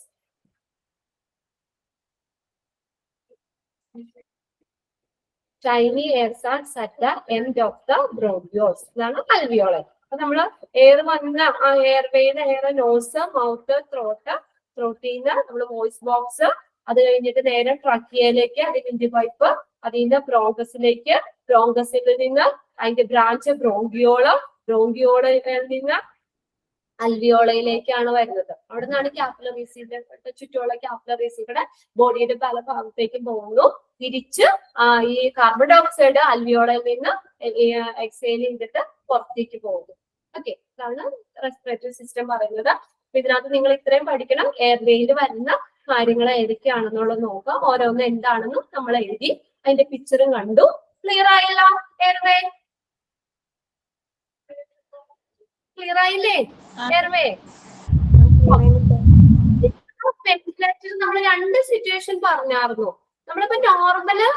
Tiny air sacs at the end of the bronchioles. ഇതാണ് alveoli. അപ്പൊ നമ്മള് air വന്ന ആ എയർവേന്ന് air nose, mouth, ത്രോട്ടിന്ന് നമ്മള് voice box, അത് കഴിഞ്ഞിട്ട് നേരെ ട്രക്കിയയിലേക്ക്, അതിന്റെ പൈപ്പ്, അതിൽ നിന്ന് ബ്രോങ്കസിലേക്ക്, ബ്രോങ്കസിൽ നിന്ന് അതിന്റെ ബ്രാഞ്ച് ബ്രോങ്കിയോള്, ബ്രോങ്കിയോളിൽ നിന്ന് അൽവിയോളയിലേക്കാണ് വരുന്നത്. അവിടെ നിന്നാണ് ക്യാപിലറീസിന്റെ ചുറ്റുമുള്ള ക്യാപിലറീസുകളുടെ ബോഡിയുടെ പല ഭാഗത്തേക്കും പോകുന്നു. തിരിച്ച് ഈ കാർബൺ ഡൈ ഓക്സൈഡ് അൽവിയോളയിൽ നിന്ന് എക്സേൽ ചെയ്തിട്ട് പുറത്തേക്ക് പോകുന്നു. ഓക്കെ, ഇതാണ് റെസ്പിറേറ്ററി സിസ്റ്റം പറയുന്നത്. അപ്പൊ ഇതിനകത്ത് നിങ്ങൾ ഇത്രയും പഠിക്കണം. എയർവേയിൽ വരുന്ന കാര്യങ്ങൾ ഏതൊക്കെയാണെന്നുള്ളത് നോക്കാം. ഓരോന്ന് എന്താണെന്നും നമ്മൾ എഴുതി, അതിന്റെ പിക്ചറും കണ്ടു. ക്ലിയർ ആയല്ലോ? എയർവേ ക്ലിയർ ആയില്ലേ? എയർവേ വെന്റിലേറ്റർ നമ്മൾ രണ്ട് സിറ്റുവേഷൻ പറഞ്ഞായിരുന്നു. നമ്മളിപ്പോ നോർമല്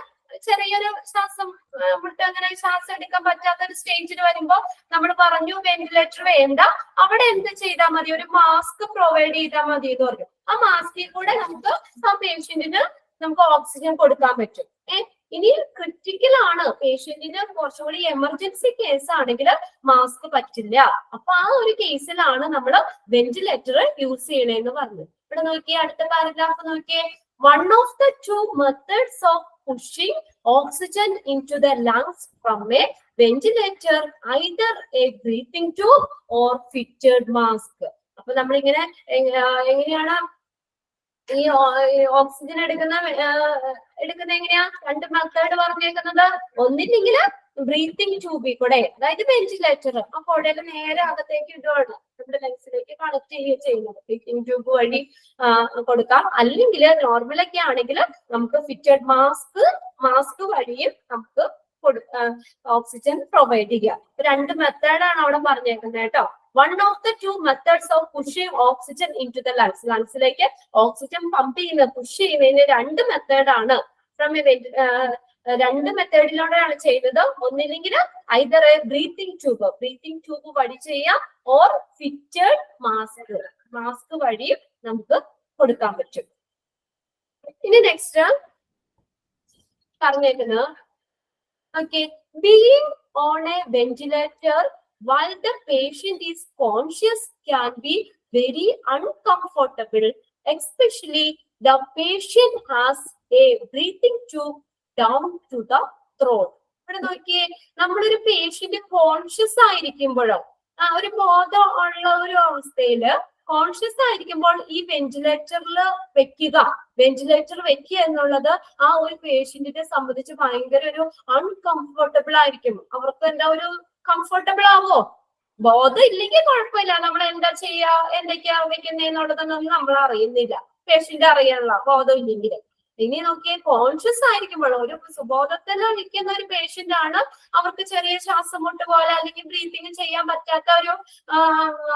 ചെറിയൊരു ശ്വാസം വിട്ട് അങ്ങനെ ശ്വാസം എടുക്കാൻ പറ്റാത്ത ഒരു സ്റ്റേജിൽ വരുമ്പോ നമ്മൾ പറഞ്ഞു വെന്റിലേറ്റർ വേണ്ട, അവിടെ എന്ത് ചെയ്താൽ മതി? ഒരു മാസ്ക് പ്രൊവൈഡ് ചെയ്താൽ മതി എന്ന് പറഞ്ഞു. ആ മാസ്കിൽ കൂടെ നമുക്ക് ആ പേഷ്യന്റിന് നമുക്ക് ഓക്സിജൻ കൊടുക്കാൻ പറ്റും. ഇനി ക്രിട്ടിക്കൽ ആണ്, പേഷ്യന്റിന് കുറച്ചുകൂടി എമർജൻസി കേസ് ആണെങ്കിൽ മാസ്ക് പറ്റില്ല. അപ്പൊ ആ ഒരു കേസിലാണ് നമ്മൾ വെന്റിലേറ്റർ യൂസ് ചെയ്യണേന്ന് പറഞ്ഞു. ഇവിടെ നോക്കിയേ, അടുത്ത പാരഗ്രാഫ് നോക്കിയേ. One of the two methods of pushing oxygen into the lungs from a ventilator, either a breathing tube or fitted mask. അപ്പൊ നമ്മളിങ്ങനെ എങ്ങനെയാണ് ഈ ഓക്സിജൻ എടുക്കുന്ന എങ്ങനെയാ? രണ്ട് മെത്തേഡ് പറഞ്ഞേക്കുന്നത്. ഒന്നില്ലെങ്കിൽ ബ്രീത്തിങ് ട്യൂബിൽ കൂടെ, അതായത് വെന്റിലേറ്റർ ആ കുടയിൽ നേരെ അകത്തേക്ക് ഇടുകയാണ്, നമ്മുടെ ലങ്സിലേക്ക് കണക്ട് ചെയ്യുക ചെയ്യുന്നത്. ബ്രീത്തിങ് ട്യൂബ് വഴി കൊടുക്കാം. അല്ലെങ്കിൽ നോർമലൊക്കെ ആണെങ്കിൽ നമുക്ക് ഫിറ്റഡ് മാസ്ക് വഴിയും നമുക്ക് ഓക്സിജൻ പ്രൊവൈഡ് ചെയ്യാം. രണ്ട് മെത്തേഡാണ് അവിടെ പറഞ്ഞേക്കുന്നത് കേട്ടോ. One of the two methods of pushing oxygen into the lungs. ലങ്സിലേക്ക് ഓക്സിജൻ പമ്പ് ചെയ്യുന്ന, പുഷ് ചെയ്യുന്നതിന് രണ്ട് മെത്തേഡാണ്. ഫ്രം രണ്ട് മെത്തേഡിലൂടെയാണ് ചെയ്യുന്നത്. ഒന്നില്ലെങ്കിൽ ഐദർ എ ബ്രീത്തിങ് ട്യൂബ് വഴി ചെയ്യാം, ഓർ ഫിറ്റഡ് മാസ്ക് വഴി നമുക്ക് കൊടുക്കാൻ പറ്റും. ഇനി നെക്സ്റ്റ് പറഞ്ഞേക്കുന്നത് okay, being on a ventilator while the patient is conscious can be very uncomfortable, especially the patient has a breathing tube down to the throat. ഇവിടെ നോക്കിയേ, നമ്മളൊരു പേഷ്യന്റ് കോൺഷ്യസ് ആയിരിക്കുമ്പോഴോ ഒരു ബോധം ഉള്ള ഒരു അവസ്ഥയില് കോൺഷ്യസ് ആയിരിക്കുമ്പോൾ ഈ വെന്റിലേറ്റർ വെക്കുക എന്നുള്ളത് ആ ഒരു പേഷ്യന്റിനെ സംബന്ധിച്ച് ഭയങ്കര ഒരു അൺകംഫർട്ടബിൾ ആയിരിക്കും. അവർക്ക് എന്താ ഒരു കംഫർട്ടബിൾ ആവോ? ബോധം ഇല്ലെങ്കിൽ കുഴപ്പമില്ല, നമ്മൾ എന്താ ചെയ്യാ, എന്തൊക്കെയാ വെക്കുന്നതെന്നുള്ളതൊന്നും നമ്മൾ അറിയുന്നില്ല, പേഷ്യന്റ് അറിയാനുള്ള ബോധം ഇല്ലെങ്കിൽ. ഇനി നോക്കിയേ, കോൺഷ്യസ് ആയിരിക്കുമ്പോൾ ഒരു സുബോധത്തിൽ നിൽക്കുന്ന ഒരു പേഷ്യന്റ് ആണ്, അവർക്ക് ചെറിയ ശ്വാസം മുട്ട് പോലെ അല്ലെങ്കിൽ ബ്രീത്തിങ് ചെയ്യാൻ പറ്റാത്ത ഒരു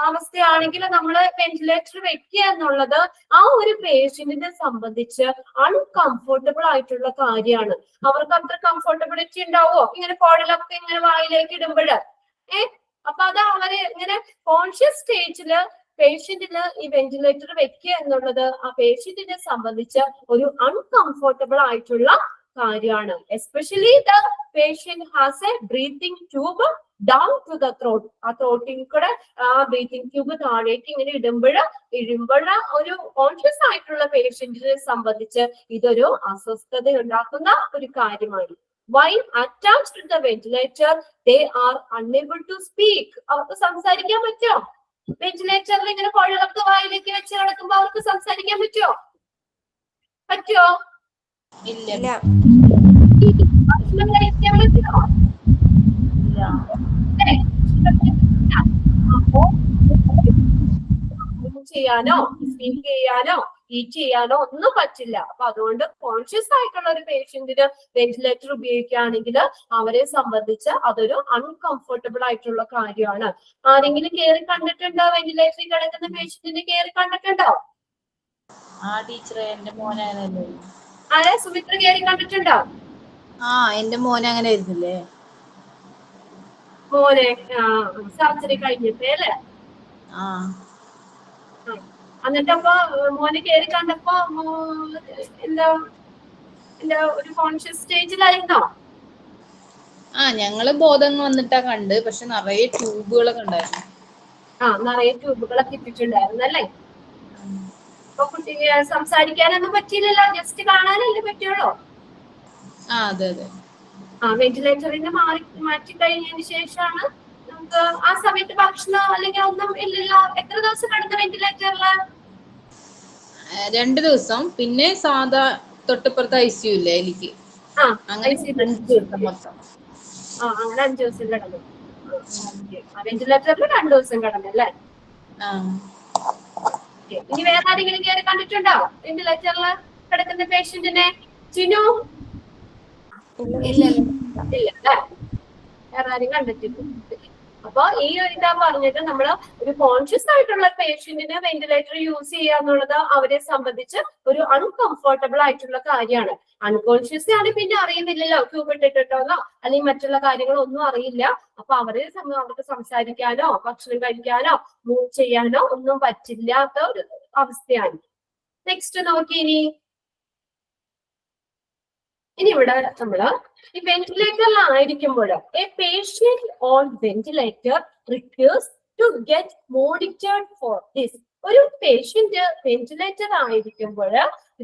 അവസ്ഥയാണെങ്കിൽ നമ്മൾ വെന്റിലേറ്റർ വെക്കുക എന്നുള്ളത് ആ ഒരു പേഷ്യന്റിനെ സംബന്ധിച്ച് അൺകംഫർട്ടബിൾ ആയിട്ടുള്ള കാര്യമാണ്. അവർക്ക് അത്ര കംഫർട്ടബിലിറ്റി ഉണ്ടാവോ ഇങ്ങനെ കുഴലൊക്കെ ഇങ്ങനെ വായിലേക്ക് ഇടുമ്പോൾ? അപ്പൊ അത് അവര് ഇങ്ങനെ കോൺഷ്യസ് സ്റ്റേജില് പേഷ്യന്റിന് ഈ വെന്റിലേറ്റർ വെക്കുക എന്നുള്ളത് ആ പേഷ്യന്റിനെ സംബന്ധിച്ച് ഒരു അൺകംഫർട്ടബിൾ ആയിട്ടുള്ള കാര്യമാണ്. Especially the patient has a breathing tube down to the throat. ആ ത്രോട്ടിൽ കൂടെ ആ ബ്രീത്തിങ് ട്യൂബ് താഴേക്ക് ഇങ്ങനെ ഇടുമ്പോൾ ഒരു കോൺഷ്യസ് ആയിട്ടുള്ള പേഷ്യന്റിനെ സംബന്ധിച്ച് ഇതൊരു അസ്വസ്ഥത ഉണ്ടാക്കുന്ന ഒരു കാര്യമാണ്. While attached to the ventilator, they are unable to speak. അവർക്ക് സംസാരിക്കാൻ പറ്റുമോ? വെന്റിലേറ്ററിൽ ഇങ്ങനെ കുഴലൊക്കെ വായിലേക്ക് വെച്ച് കിടക്കുമ്പോ അവർക്ക് സംസാരിക്കാൻ പറ്റുമോ? ഇല്ല. ഭക്ഷണം കഴിക്കാൻ പറ്റുമോ? അപ്പോ ചെയ്യാനോ സ്പീക്ക് ചെയ്യാനോ ഈറ്റ് ചെയ്യാനോ ഒന്നും പറ്റില്ല. അപ്പൊ അതുകൊണ്ട് കോൺഷ്യസ് ആയിട്ടുള്ള ഒരു പേഷ്യന്റിന് വെന്റിലേറ്റർ ഉപയോഗിക്കുകയാണെങ്കിൽ അവരെ സംബന്ധിച്ച് അതൊരു അൺകംഫർട്ടബിൾ ആയിട്ടുള്ള കാര്യമാണ്. ആരെങ്കിലും കയറി കണ്ടിട്ടുണ്ടോ? വെന്റിലേറ്ററിൽ കിടക്കുന്ന പേഷ്യന്റിനെ കയറി കണ്ടിട്ടുണ്ടോ? എന്റെ മോനായിരുന്നല്ലേ. ആരെ? സുമിത്ര കയറി കണ്ടിട്ടുണ്ടോ? എന്റെ മോനെ അങ്ങനെ ആയിരുന്നില്ലേ? മോനെ സർജറി കഴിഞ്ഞിട്ടേ അല്ലേ? എന്നിട്ടപ്പോ മോനെ കയറി കണ്ടപ്പോ എന്താ ഒരു കോൺഷ്യസ് സ്റ്റേജിലായിരുന്നോ? ഞങ്ങള് ബോധം വന്നിട്ടാ കണ്ട്, പക്ഷെ നിറയെ ട്യൂബുകളൊക്കെ ഉണ്ടായിരുന്നു. നിറയെ ട്യൂബുകളൊക്കെ ഇട്ടിട്ടുണ്ടായിരുന്നു അല്ലേ? അപ്പൊ കുട്ടിക്ക് സംസാരിക്കാനൊന്നും പറ്റിയില്ലല്ലോ, ജസ്റ്റ് കാണാനല്ലേ പറ്റുള്ളൂ. അതെ. വെന്റിലേറ്ററിൽ നിന്ന് മാറ്റി കഴിഞ്ഞതിന് ശേഷമാണ് നമുക്ക് ആ സമയത്ത് ഭക്ഷണം അല്ലെങ്കിൽ ഒന്നും ഇല്ലല്ലോ. എത്ര ദിവസം കിടന്നു വെന്റിലേറ്ററില്? 2 ദിവസം. പിന്നെ സാധാ തൊട്ടിപ്പുറത്ത് ICU ഇല്ലേ എനിക്ക്, അങ്ങനെ 5 ദിവസം മൊത്തം. അങ്ങനെ 5 ദിവസം കിടന്നു. വെന്റിലേറ്ററിൽ 2 ദിവസം കിടന്നല്ലേ? ഇനി വേറെ ആരെങ്കിലും കയറി കണ്ടിട്ടുണ്ടോ വെന്റിലേറ്ററില് കിടക്കുന്ന പേഷ്യന്റിനെ? ചിനു? ഇല്ല, വേറെ ആരും കണ്ടിട്ടില്ല. അപ്പൊ ഈ ഒരു ഇതാ പറഞ്ഞത്, നമ്മള് ഒരു കോൺഷ്യസ് ആയിട്ടുള്ള പേഷ്യന്റിന് വെന്റിലേറ്റർ യൂസ് ചെയ്യുക എന്നുള്ളത് അവരെ സംബന്ധിച്ച് ഒരു അൺകംഫർട്ടബിൾ ആയിട്ടുള്ള കാര്യമാണ്. അൺകോൺഷ്യസ് ആണ്, പിന്നെ അറിയുന്നില്ലല്ലോ ട്യൂബ് ഇട്ടിട്ടുണ്ടോന്നോ അല്ലെങ്കിൽ മറ്റുള്ള കാര്യങ്ങളൊന്നും അറിയില്ല. അപ്പൊ അവർക്ക് സംസാരിക്കാനോ ഭക്ഷണം കഴിക്കാനോ മൂവ് ചെയ്യാനോ ഒന്നും പറ്റില്ലാത്ത ഒരു അവസ്ഥയാണ്. നെക്സ്റ്റ് നോക്കി. ഇനി ഇവിടെ നമ്മള് ഈ വെന്റിലേറ്ററിലായിരിക്കുമ്പോൾ a patient on ventilator requires to get monitored for this. ഒരു പേഷ്യന്റ് വെന്റിലേറ്റർ ആയിരിക്കുമ്പോൾ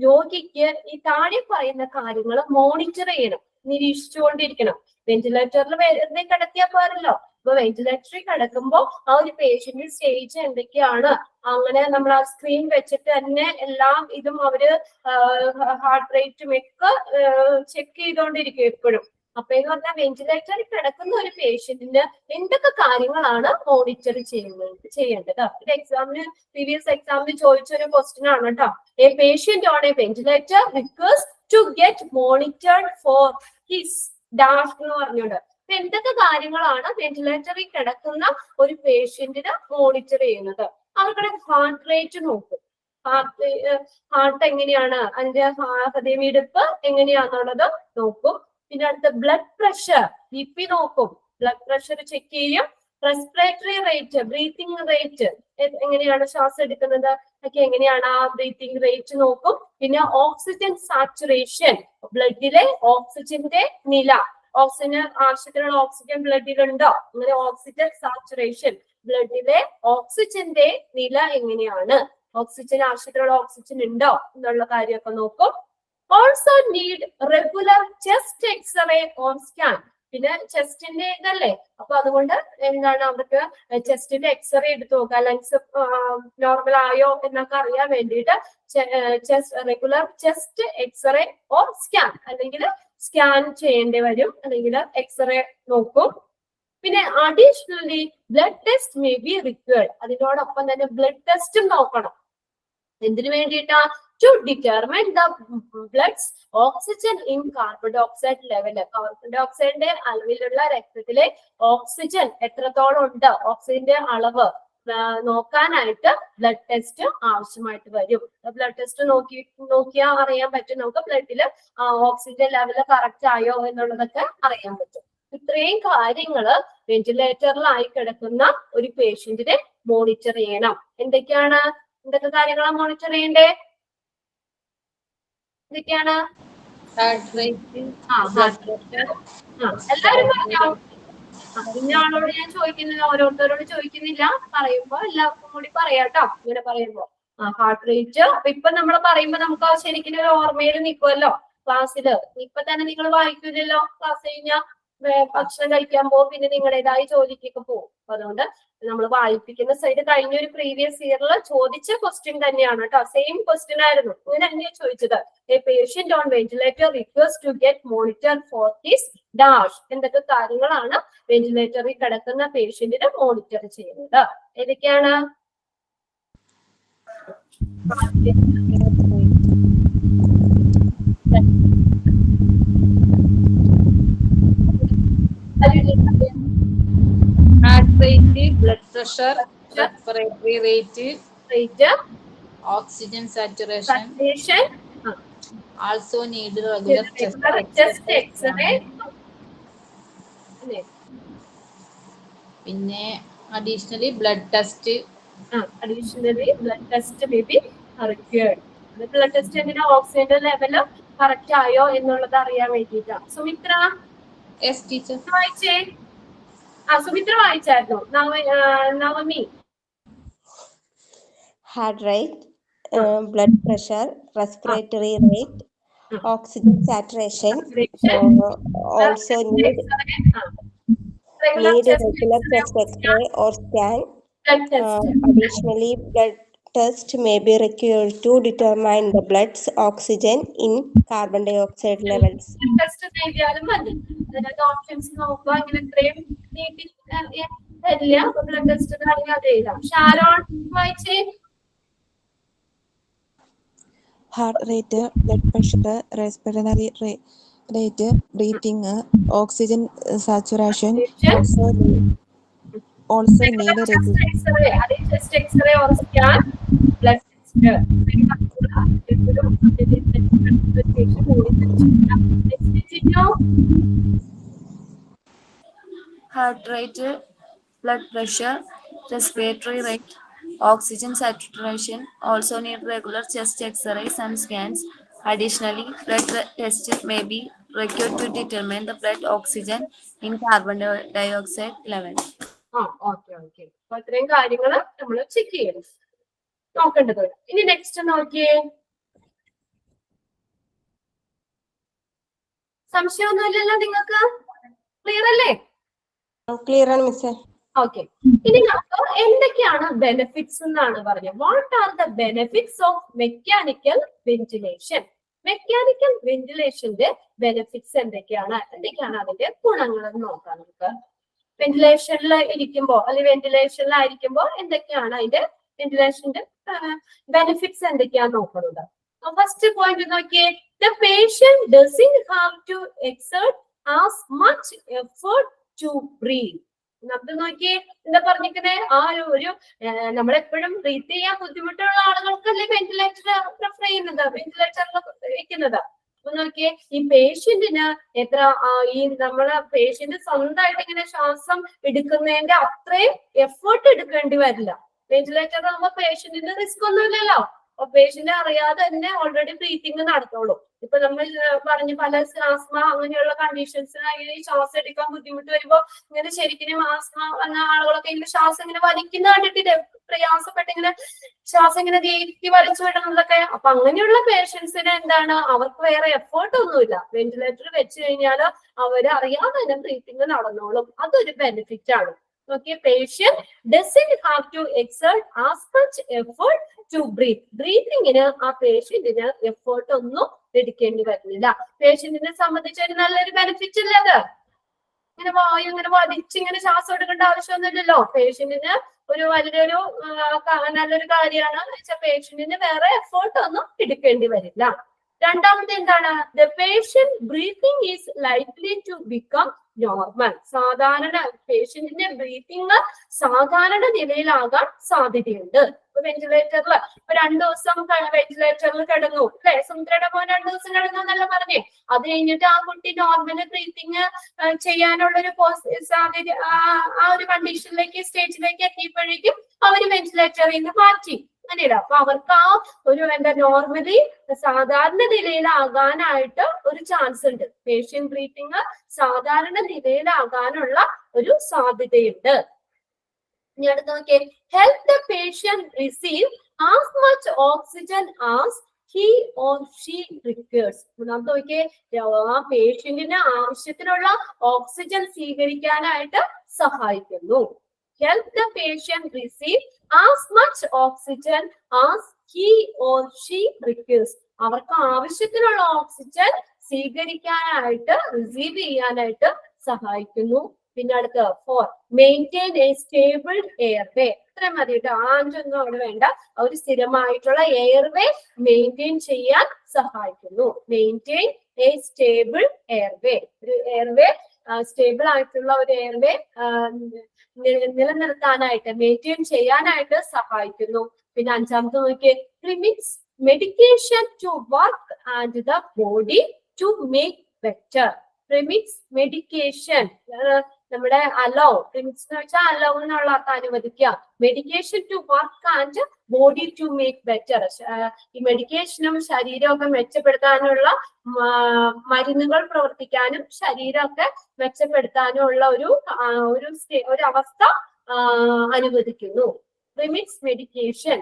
രോഗിക്ക് ഈ താഴെ പറയുന്ന കാര്യങ്ങൾ മോണിറ്റർ ചെയ്യണം, നിരീക്ഷിച്ചുകൊണ്ടിരിക്കണം. വെന്റിലേറ്ററിൽ വെറുതെ കിടത്തിയാൽ പോരല്ലോ. അപ്പൊ വെന്റിലേറ്ററിൽ കിടക്കുമ്പോൾ ആ ഒരു പേഷ്യന്റ് സ്റ്റേജ് എന്തൊക്കെയാണ്, അങ്ങനെ നമ്മൾ ആ സ്ക്രീൻ വെച്ചിട്ട് തന്നെ എല്ലാം ഇതും അവര് ഹാർട്ട് റേറ്റും ഒക്കെ ചെക്ക് ചെയ്തോണ്ടിരിക്കും എപ്പോഴും. അപ്പൊ എന്ന് പറഞ്ഞാൽ വെന്റിലേറ്ററിൽ കിടക്കുന്ന ഒരു പേഷ്യന്റിന് എന്തൊക്കെ കാര്യങ്ങളാണ് മോണിറ്റർ ചെയ്യേണ്ടത്? ഒരു എക്സാമിന് പ്രീവിയസ് എക്സാമിന് ചോദിച്ചൊരു ക്വസ്റ്റ്യൻ ആണ് കേട്ടോ. A patient on a ventilator request to get monitored for his dash എന്ന് പറഞ്ഞോണ്ട് എന്തൊക്കെ കാര്യങ്ങളാണ് വെന്റിലേറ്ററിൽ കിടക്കുന്ന ഒരു പേഷ്യന്റിന് മോണിറ്റർ ചെയ്യുന്നത്? അവരുടെ ഹാർട്ട് റേറ്റ് നോക്കും. ഹാർട്ട് എങ്ങനെയാണ്, അതിന്റെ ഹൃദയമിടിപ്പ് എങ്ങനെയാന്നുള്ളത് നോക്കും. പിന്നെ അടുത്ത ബ്ലഡ് പ്രഷർ, BP നോക്കും, ബ്ലഡ് പ്രഷർ ചെക്ക് ചെയ്യും. റെസ്പിറേറ്ററി റേറ്റ്, ബ്രീത്തിങ് റേറ്റ് എങ്ങനെയാണ്, ശ്വാസം എടുക്കുന്നത് ഒക്കെ എങ്ങനെയാണ്, ആ ബ്രീത്തിങ് റേറ്റ് നോക്കും. പിന്നെ ഓക്സിജൻ സാച്ചുറേഷൻ, ബ്ലഡിലെ ഓക്സിജന്റെ നില, ഓക്സിജന് ആവശ്യത്തിനുള്ള ഓക്സിജൻ ബ്ലഡിലുണ്ടോ, അങ്ങനെ ഓക്സിജൻ സാച്ചുറേഷൻ, ബ്ലഡിലെ ഓക്സിജന്റെ നില എങ്ങനെയാണ്, ഓക്സിജൻ ആവശ്യത്തിനുള്ള ഓക്സിജൻ ഉണ്ടോ എന്നുള്ള കാര്യമൊക്കെ നോക്കും. Also need regular chest x-ray or scan. പിന്നെ ചെസ്റ്റിന്റെ ഇതല്ലേ, അപ്പൊ അതുകൊണ്ട് എന്താണ് അവർക്ക് ചെസ്റ്റിന്റെ എക്സ്റേ എടുത്ത് നോക്കുക, ലങ്സ് നോർമൽ ആയോ എന്നൊക്കെ അറിയാൻ വേണ്ടിയിട്ട് regular chest x-ray or scan, അല്ലെങ്കിൽ സ്കാൻ ചെയ്യേണ്ടി വരും, അല്ലെങ്കിൽ എക്സ്റേ നോക്കും. പിന്നെ additionally blood test may be required, അതിനോടൊപ്പം തന്നെ ബ്ലഡ് ടെസ്റ്റും നോക്കണം. എന്തിനു വേണ്ടിയിട്ടാ? To determine the blood's oxygen in carbon dioxide level. Carbon ഡൈ ഓക്സൈഡിന്റെ അളവിലുള്ള രക്തത്തിലെ ഓക്സിജൻ എത്രത്തോളം ഉണ്ട്, ഓക്സിജന്റെ അളവ് നോക്കാനായിട്ട് ബ്ലഡ് ടെസ്റ്റ് ആവശ്യമായിട്ട് വരും. ബ്ലഡ് ടെസ്റ്റ് നോക്കിയാൽ അറിയാൻ പറ്റും നമുക്ക് ബ്ലഡില് ഓക്സിജൻ ലെവൽ കറക്റ്റ് ആയോ എന്നുള്ളതൊക്കെ അറിയാൻ പറ്റും. ഇത്രയും കാര്യങ്ങള് വെന്റിലേറ്ററിലായി കിടക്കുന്ന ഒരു പേഷ്യന്റിനെ മോണിറ്റർ ചെയ്യണം. എന്തൊക്കെ കാര്യങ്ങളാണ് മോണിറ്റർ ചെയ്യണ്ടേ? എന്തൊക്കെയാണ്? എല്ലാവരും പറഞ്ഞോ. ഇന്നയാളോട് ഞാൻ ചോദിക്കുന്നില്ല, ഓരോരുത്തരോട് ചോദിക്കുന്നില്ല, പറയുമ്പോ എല്ലാവർക്കും കൂടി പറയാട്ടോ. ഇങ്ങനെ പറയുമ്പോ ഹാർട്ട് റേറ്റ്, അപ്പൊ ഇപ്പൊ നമ്മൾ പറയുമ്പോ നമുക്ക് ശരിക്കും ഒരു ഓർമ്മയിൽ നിൽക്കുമല്ലോ ക്ലാസ്സില്. ഇപ്പൊ തന്നെ നിങ്ങൾ വായിക്കില്ലല്ലോ, ക്ലാസ് കഴിഞ്ഞാൽ ഭക്ഷണം കഴിക്കാൻ പോകും, പിന്നെ നിങ്ങളുടേതായ ജോലിക്കൊക്കെ പോകും. അപ്പൊ അതുകൊണ്ട് നമ്മൾ വായിപ്പിക്കുന്ന സൈഡ് കഴിഞ്ഞ ഒരു പ്രീവിയസ് ഇയറിൽ ചോദിച്ച ക്വസ്റ്റ്യൻ തന്നെയാണ് കേട്ടോ, സെയിം ക്വസ്റ്റ്യൻ ആയിരുന്നു. ഇങ്ങനെ തന്നെയാണ് ചോദിച്ചത്. A patient on ventilator request to get monitor for his dash. എന്തൊക്കെ കാര്യങ്ങളാണ് വെന്റിലേറ്ററിൽ കിടക്കുന്ന പേഷ്യന്റിനെ മോണിറ്റർ ചെയ്യുന്നത്? ഏതൊക്കെയാണ്? Heart rate, blood pressure, respiratory rate, oxygen saturation, also need regular chest x-ray. പിന്നെ additionally blood test may be required. Blood test എങ്ങനെ ഓക്സിജന്റെ ലെവല് കറക്റ്റ് ആയോ എന്നുള്ളത് അറിയാൻ വേണ്ടിയിട്ടാണ്. സുമിത്ര വായിച്ചേ. സുമിത്ര വായിച്ചായിരുന്നു. Navami. Heart rate, blood pressure, respiratory rate, oxygen saturation, also need regular chest X-ray or scan. Additionally, blood test may be required to determine the blood's oxygen in carbon dioxide levels. Options നോക്കുക. ഇങ്ങനെ ഇത്രയും നീട്ടി തരില്ല. Blood test അറിയാതെ എഴുതാം. ഷാരോൺ വായിച്ചേ. Heart rate, blood pressure, respiratory rate, breathing, oxygen saturation, also need a regular chest X-ray or scan, blood test. Heart rate, blood pressure, respiratory rate, oxygen saturation, also need regular chest X-rays and scans. Additionally, blood tests may be required to determine the blood oxygen in carbon dioxide level. Okay. അപ്പൊ ഇത്രയും കാര്യങ്ങള് നമ്മൾ check ചെയ്യണം, നോക്കേണ്ടത്. ഇനി next നോക്കിയേ. സംശയമൊന്നുമില്ലല്ലോ നിങ്ങൾക്ക്? Clear അല്ലേ? Clear ആണ് മിസ്സേ. ഓക്കെ. ഇനി നമുക്ക് എന്തൊക്കെയാണ് ബെനിഫിറ്റ്സ് എന്നാണ് പറഞ്ഞത്. What are the benefits of mechanical ventilation? Mechanical വെന്റിലേഷന്റെ ബെനിഫിറ്റ്സ് എന്തൊക്കെയാണ് അതിന്റെ ഗുണങ്ങൾ എന്ന് നോക്കാം നമുക്ക്. വെന്റിലേഷനിൽ ഇരിക്കുമ്പോ അല്ലെങ്കിൽ വെന്റിലേഷനിലായിരിക്കുമ്പോ എന്തൊക്കെയാണ് അതിന്റെ വെന്റിലേഷന്റെ ബെനിഫിറ്റ്സ് എന്തൊക്കെയാന്ന് നോക്കുന്നത്. ഫസ്റ്റ് പോയിന്റ് നോക്കിയേ. The patient doesn't have to exert as much effort to breathe. നമുക്ക് നോക്കി എന്താ പറഞ്ഞിരിക്കുന്നേ, ആ ഒരു നമ്മളെപ്പോഴും ബ്രീത്ത് ചെയ്യാൻ ബുദ്ധിമുട്ടുള്ള ആളുകൾക്കല്ലേ വെന്റിലേറ്റർ പ്രിഫർ ചെയ്യുന്നത്, വെന്റിലേറ്ററിൽ വെക്കുന്നത്. അപ്പൊ നോക്കിയേ, ഈ പേഷ്യന്റിന് എത്ര ഈ നമ്മളെ പേഷ്യന്റ് സ്വന്തമായിട്ട് ഇങ്ങനെ ശ്വാസം എടുക്കുന്നതിന്റെ അത്രയും എഫേർട്ട് എടുക്കേണ്ടി വരില്ല. വെന്റിലേറ്റർ ആകുമ്പോ പേഷ്യന്റിന് റിസ്ക് ഒന്നുമില്ലല്ലോ. അപ്പൊ പേഷ്യന്റ് അറിയാതെ തന്നെ ഓൾറെഡി ബ്രീത്തിങ് നടത്തോളൂ. ഇപ്പൊ നമ്മൾ പറഞ്ഞു പല ആസ്മ അങ്ങനെയുള്ള കണ്ടീഷൻസിന് ഈ ശ്വാസം എടുക്കാൻ ബുദ്ധിമുട്ട് വരുമ്പോ ഇങ്ങനെ ശരിക്കും ആസ്മ വന്ന ആളുകളൊക്കെ ഇങ്ങനെ ശ്വാസം ഇങ്ങനെ വലിക്കുന്ന കണ്ടിട്ടില്ലേ, പ്രയാസപ്പെട്ട് ഇങ്ങനെ ശ്വാസം ഇങ്ങനെ കയറ്റി വലിച്ചു വിടുന്നതൊക്കെ. അപ്പൊ അങ്ങനെയുള്ള പേഷ്യൻസിന് എന്താണ്, അവർക്ക് വേറെ എഫേർട്ട് ഒന്നുമില്ല. വെന്റിലേറ്റർ വെച്ച് കഴിഞ്ഞാൽ അവര് അറിയാതെ തന്നെ ബ്രീത്തിങ് നടന്നോളും. അതൊരു ബെനിഫിറ്റ് ആണ്. Okay, patient doesn't have to exert as much effort to breathe. ബ്രീത്തിങ്ങിന് ആ പേഷ്യന്റിന് എഫേർട്ട് ഒന്നും എടുക്കേണ്ടി വരുന്നില്ല. പേഷ്യന്റിനെ സംബന്ധിച്ച് ഒരു നല്ലൊരു ബെനിഫിറ്റ് ഇല്ല അത്. ഇങ്ങനെ വായു ഇങ്ങനെ വലിച്ചിങ്ങനെ ശ്വാസം എടുക്കേണ്ട ആവശ്യമൊന്നുമില്ലല്ലോ. പേഷ്യന്റിന് ഒരു വലിയൊരു നല്ലൊരു കാര്യമാണ്. പേഷ്യന്റിന് വേറെ എഫേർട്ട് ഒന്നും എടുക്കേണ്ടി വരില്ല. രണ്ടാമത്തെ എന്താണ്, the patient breathing is likely to become normal. സാധാരണ പേഷ്യന്റിന്റെ ബ്രീത്തിങ് സാധാരണ നിലയിലാകാൻ സാധ്യതയുണ്ട്. വെന്റിലേറ്ററിൽ ഇപ്പൊ 2 ദിവസം വെന്റിലേറ്ററിൽ കിടന്നു അല്ലെ, സുമിത്രയുടെ മോൻ 2 ദിവസം കിടന്നു എന്നല്ല പറഞ്ഞേ. അത് കഴിഞ്ഞിട്ട് ആ കുട്ടി നോർമൽ ബ്രീത്തിങ് ചെയ്യാനുള്ള ഒരു സാധ്യത ആ ഒരു കണ്ടീഷനിലേക്ക് സ്റ്റേജിലേക്ക് എത്തിയപ്പോഴേക്കും അവര് വെന്റിലേറ്ററിൽ നിന്ന് മാറ്റി. അങ്ങനെയല്ല. അപ്പൊ അവർക്ക് ആ ഒരു എന്താ നോർമലി സാധാരണ നിലയിലാകാനായിട്ട് ഒരു ചാൻസ് ഉണ്ട്. പേഷ്യന്റ് ബ്രീത്തിങ് സാധാരണ നിലയിലാകാനുള്ള ഒരു സാധ്യതയുണ്ട്. ഇനി അടുത്ത് നോക്കിയേ, help the patient receive as much oxygen as he or she requires. നമുക്ക് നോക്കിയേ, ആ പേഷ്യന്റിന് ആവശ്യത്തിനുള്ള ഓക്സിജൻ സ്വീകരിക്കാനായിട്ട് സഹായിക്കുന്നു. Help the patient receive as much oxygen as he or she requires. അവർക്ക് ആവശ്യത്തിനുള്ള ഓക്സിജൻ സ്വീകരിക്കാനായിട്ട് റിസീവ് ചെയ്യാനായിട്ട് സഹായിക്കുന്നു. പിന്നെ അടുത്ത 4, മെയിൻറ്റെയിൻ എ സ്റ്റേബിൾ എയർവേ. ഇത്ര മതി കേട്ടോ, ആഞ്ചൊന്നും അവിടെ വേണ്ട. ഒരു സ്ഥിരമായിട്ടുള്ള എയർവേ മെയിൻറ്റെയിൻ ചെയ്യാൻ സഹായിക്കുന്നു. Maintain a stable airway. ഒരു എയർവേ സ്റ്റേബിൾ ആയിട്ടുള്ള ഒരു എയർവേ നിലനിർത്താനായിട്ട് മെയിൻറ്റെയിൻ ചെയ്യാനായിട്ട് സഹായിക്കുന്നു. പിന്നെ അഞ്ചാമത്തെ നോക്കിയേ, permits medication to work and the body to make better. Permits medication, നമ്മുടെ അലോ, പ്രിമിറ്റ്സ് എന്ന് വെച്ചാൽ അലോ എന്നുള്ള അനുവദിക്കുക. Medication to work and body to make better. ഈ മെഡിക്കേഷനും ശരീരമൊക്കെ മെച്ചപ്പെടുത്താനുള്ള മരുന്നുകൾ പ്രവർത്തിക്കാനും ശരീരമൊക്കെ മെച്ചപ്പെടുത്താനും ഉള്ള ഒരു അവസ്ഥ അനുവദിക്കുന്നു. പ്രിമിറ്റ്സ് medication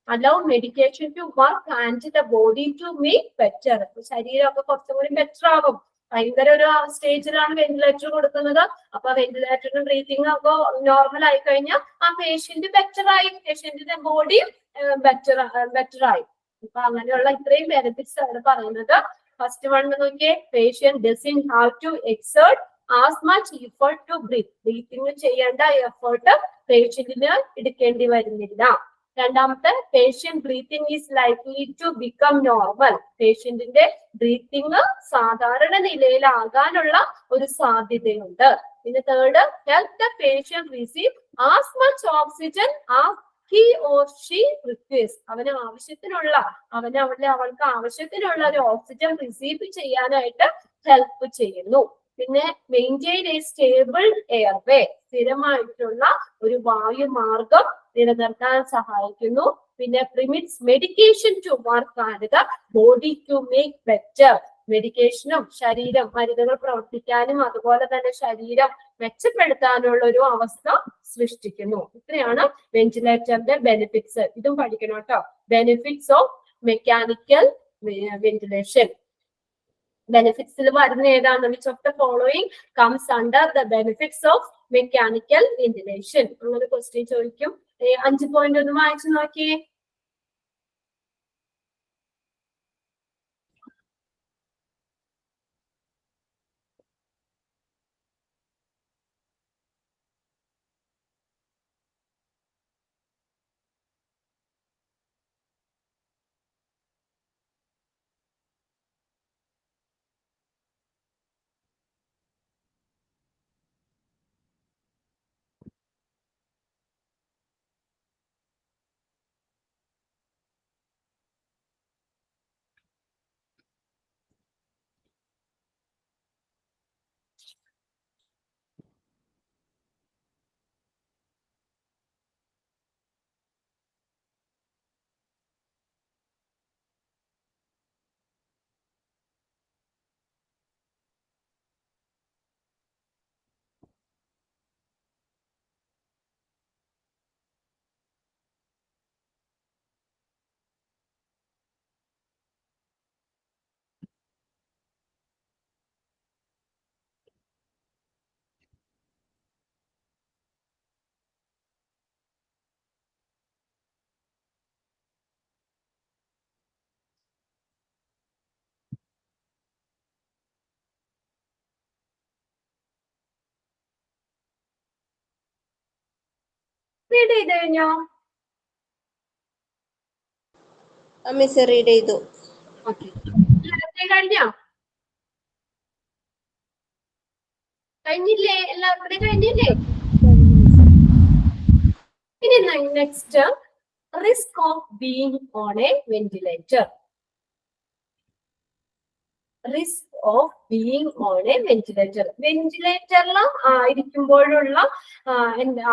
allow medication to work and the body to make better. ശരീരമൊക്കെ കുറച്ചും കൂടി ബെറ്റർ ആകും. ഭയങ്കര ഒരു സ്റ്റേജിലാണ് വെന്റിലേറ്റർ കൊടുക്കുന്നത്. അപ്പൊ വെന്റിലേറ്ററിന് ബ്രീത്തിങ് ഒക്കെ നോർമൽ ആയി കഴിഞ്ഞാൽ ആ പേഷ്യന്റ് ബെറ്റർ ആയി, പേഷ്യന്റിന്റെ ബോഡി ബെറ്റർ ആയി. അപ്പൊ അങ്ങനെയുള്ള ഇത്രയും ബെനിഫിറ്റ്സ് ആണ് പറയുന്നത്. ഫസ്റ്റ് വൺ നോക്കിയേ, patient doesn't have to exert as much effort to breathe. Breathing ചെയ്യേണ്ട എഫേർട്ട് പേഷ്യന്റിന് എടുക്കേണ്ടി വരുന്നില്ല. രണ്ടാമത്തെ, patient breathing is likely to become normal. പേഷ്യന്റിന്റെ ബ്രീത്തിങ് സാധാരണ നിലയിലാകാനുള്ള ഒരു സാധ്യതയുണ്ട്. പിന്നെ third, help the patient receive as much oxygen as he or she requires. അവൾക്ക് ആവശ്യത്തിനുള്ള ഒരു ഓക്സിജൻ റിസീവ് ചെയ്യാനായിട്ട് ഹെൽപ്പ് ചെയ്യുന്നു. പിന്നെ മെയിൻറ്റെയിൻ എ സ്റ്റേബിൾ എയർവേ. സ്ഥിരമായിട്ടുള്ള ഒരു വായുമാർഗം നിലനിർത്താൻ സഹായിക്കുന്നു. പിന്നെ permits medication to work and the body to make better. മെഡിക്കേഷനും ശരീരം മരുന്നുകൾ പ്രവർത്തിക്കാനും അതുപോലെ തന്നെ ശരീരം മെച്ചപ്പെടുത്താനുള്ള ഒരു അവസ്ഥ സൃഷ്ടിക്കുന്നു. ഇത്രയാണ് വെന്റിലേറ്ററിന്റെ ബെനിഫിറ്റ്സ്. ഇതും പഠിക്കണം കേട്ടോ. Benefits of mechanical ventilation. ബെനിഫിറ്റ്സിൽ വരുന്ന ഏതാണ്? Which of the following comes under the benefits of mechanical ventilation? അങ്ങനെ ക്വസ്റ്റ്യൻ ചോദിക്കും. 5 പോയിന്റ് ഒന്ന് വായിച്ചു നോക്കിയേ. റീഡ് ചെയ്ത് കഴിഞ്ഞോ? മിസ് റീഡ് ചെയ്തു. ഓക്കെ, കഴിഞ്ഞോ? കഴിഞ്ഞില്ലേ? എല്ലാവരുടെയും കഴിഞ്ഞില്ലേ? ഇനി next, risk of being on a ventilator. Risk of being on a ventilator. വെന്റിലേറ്ററിൽ ആയിരിക്കുമ്പോഴുള്ള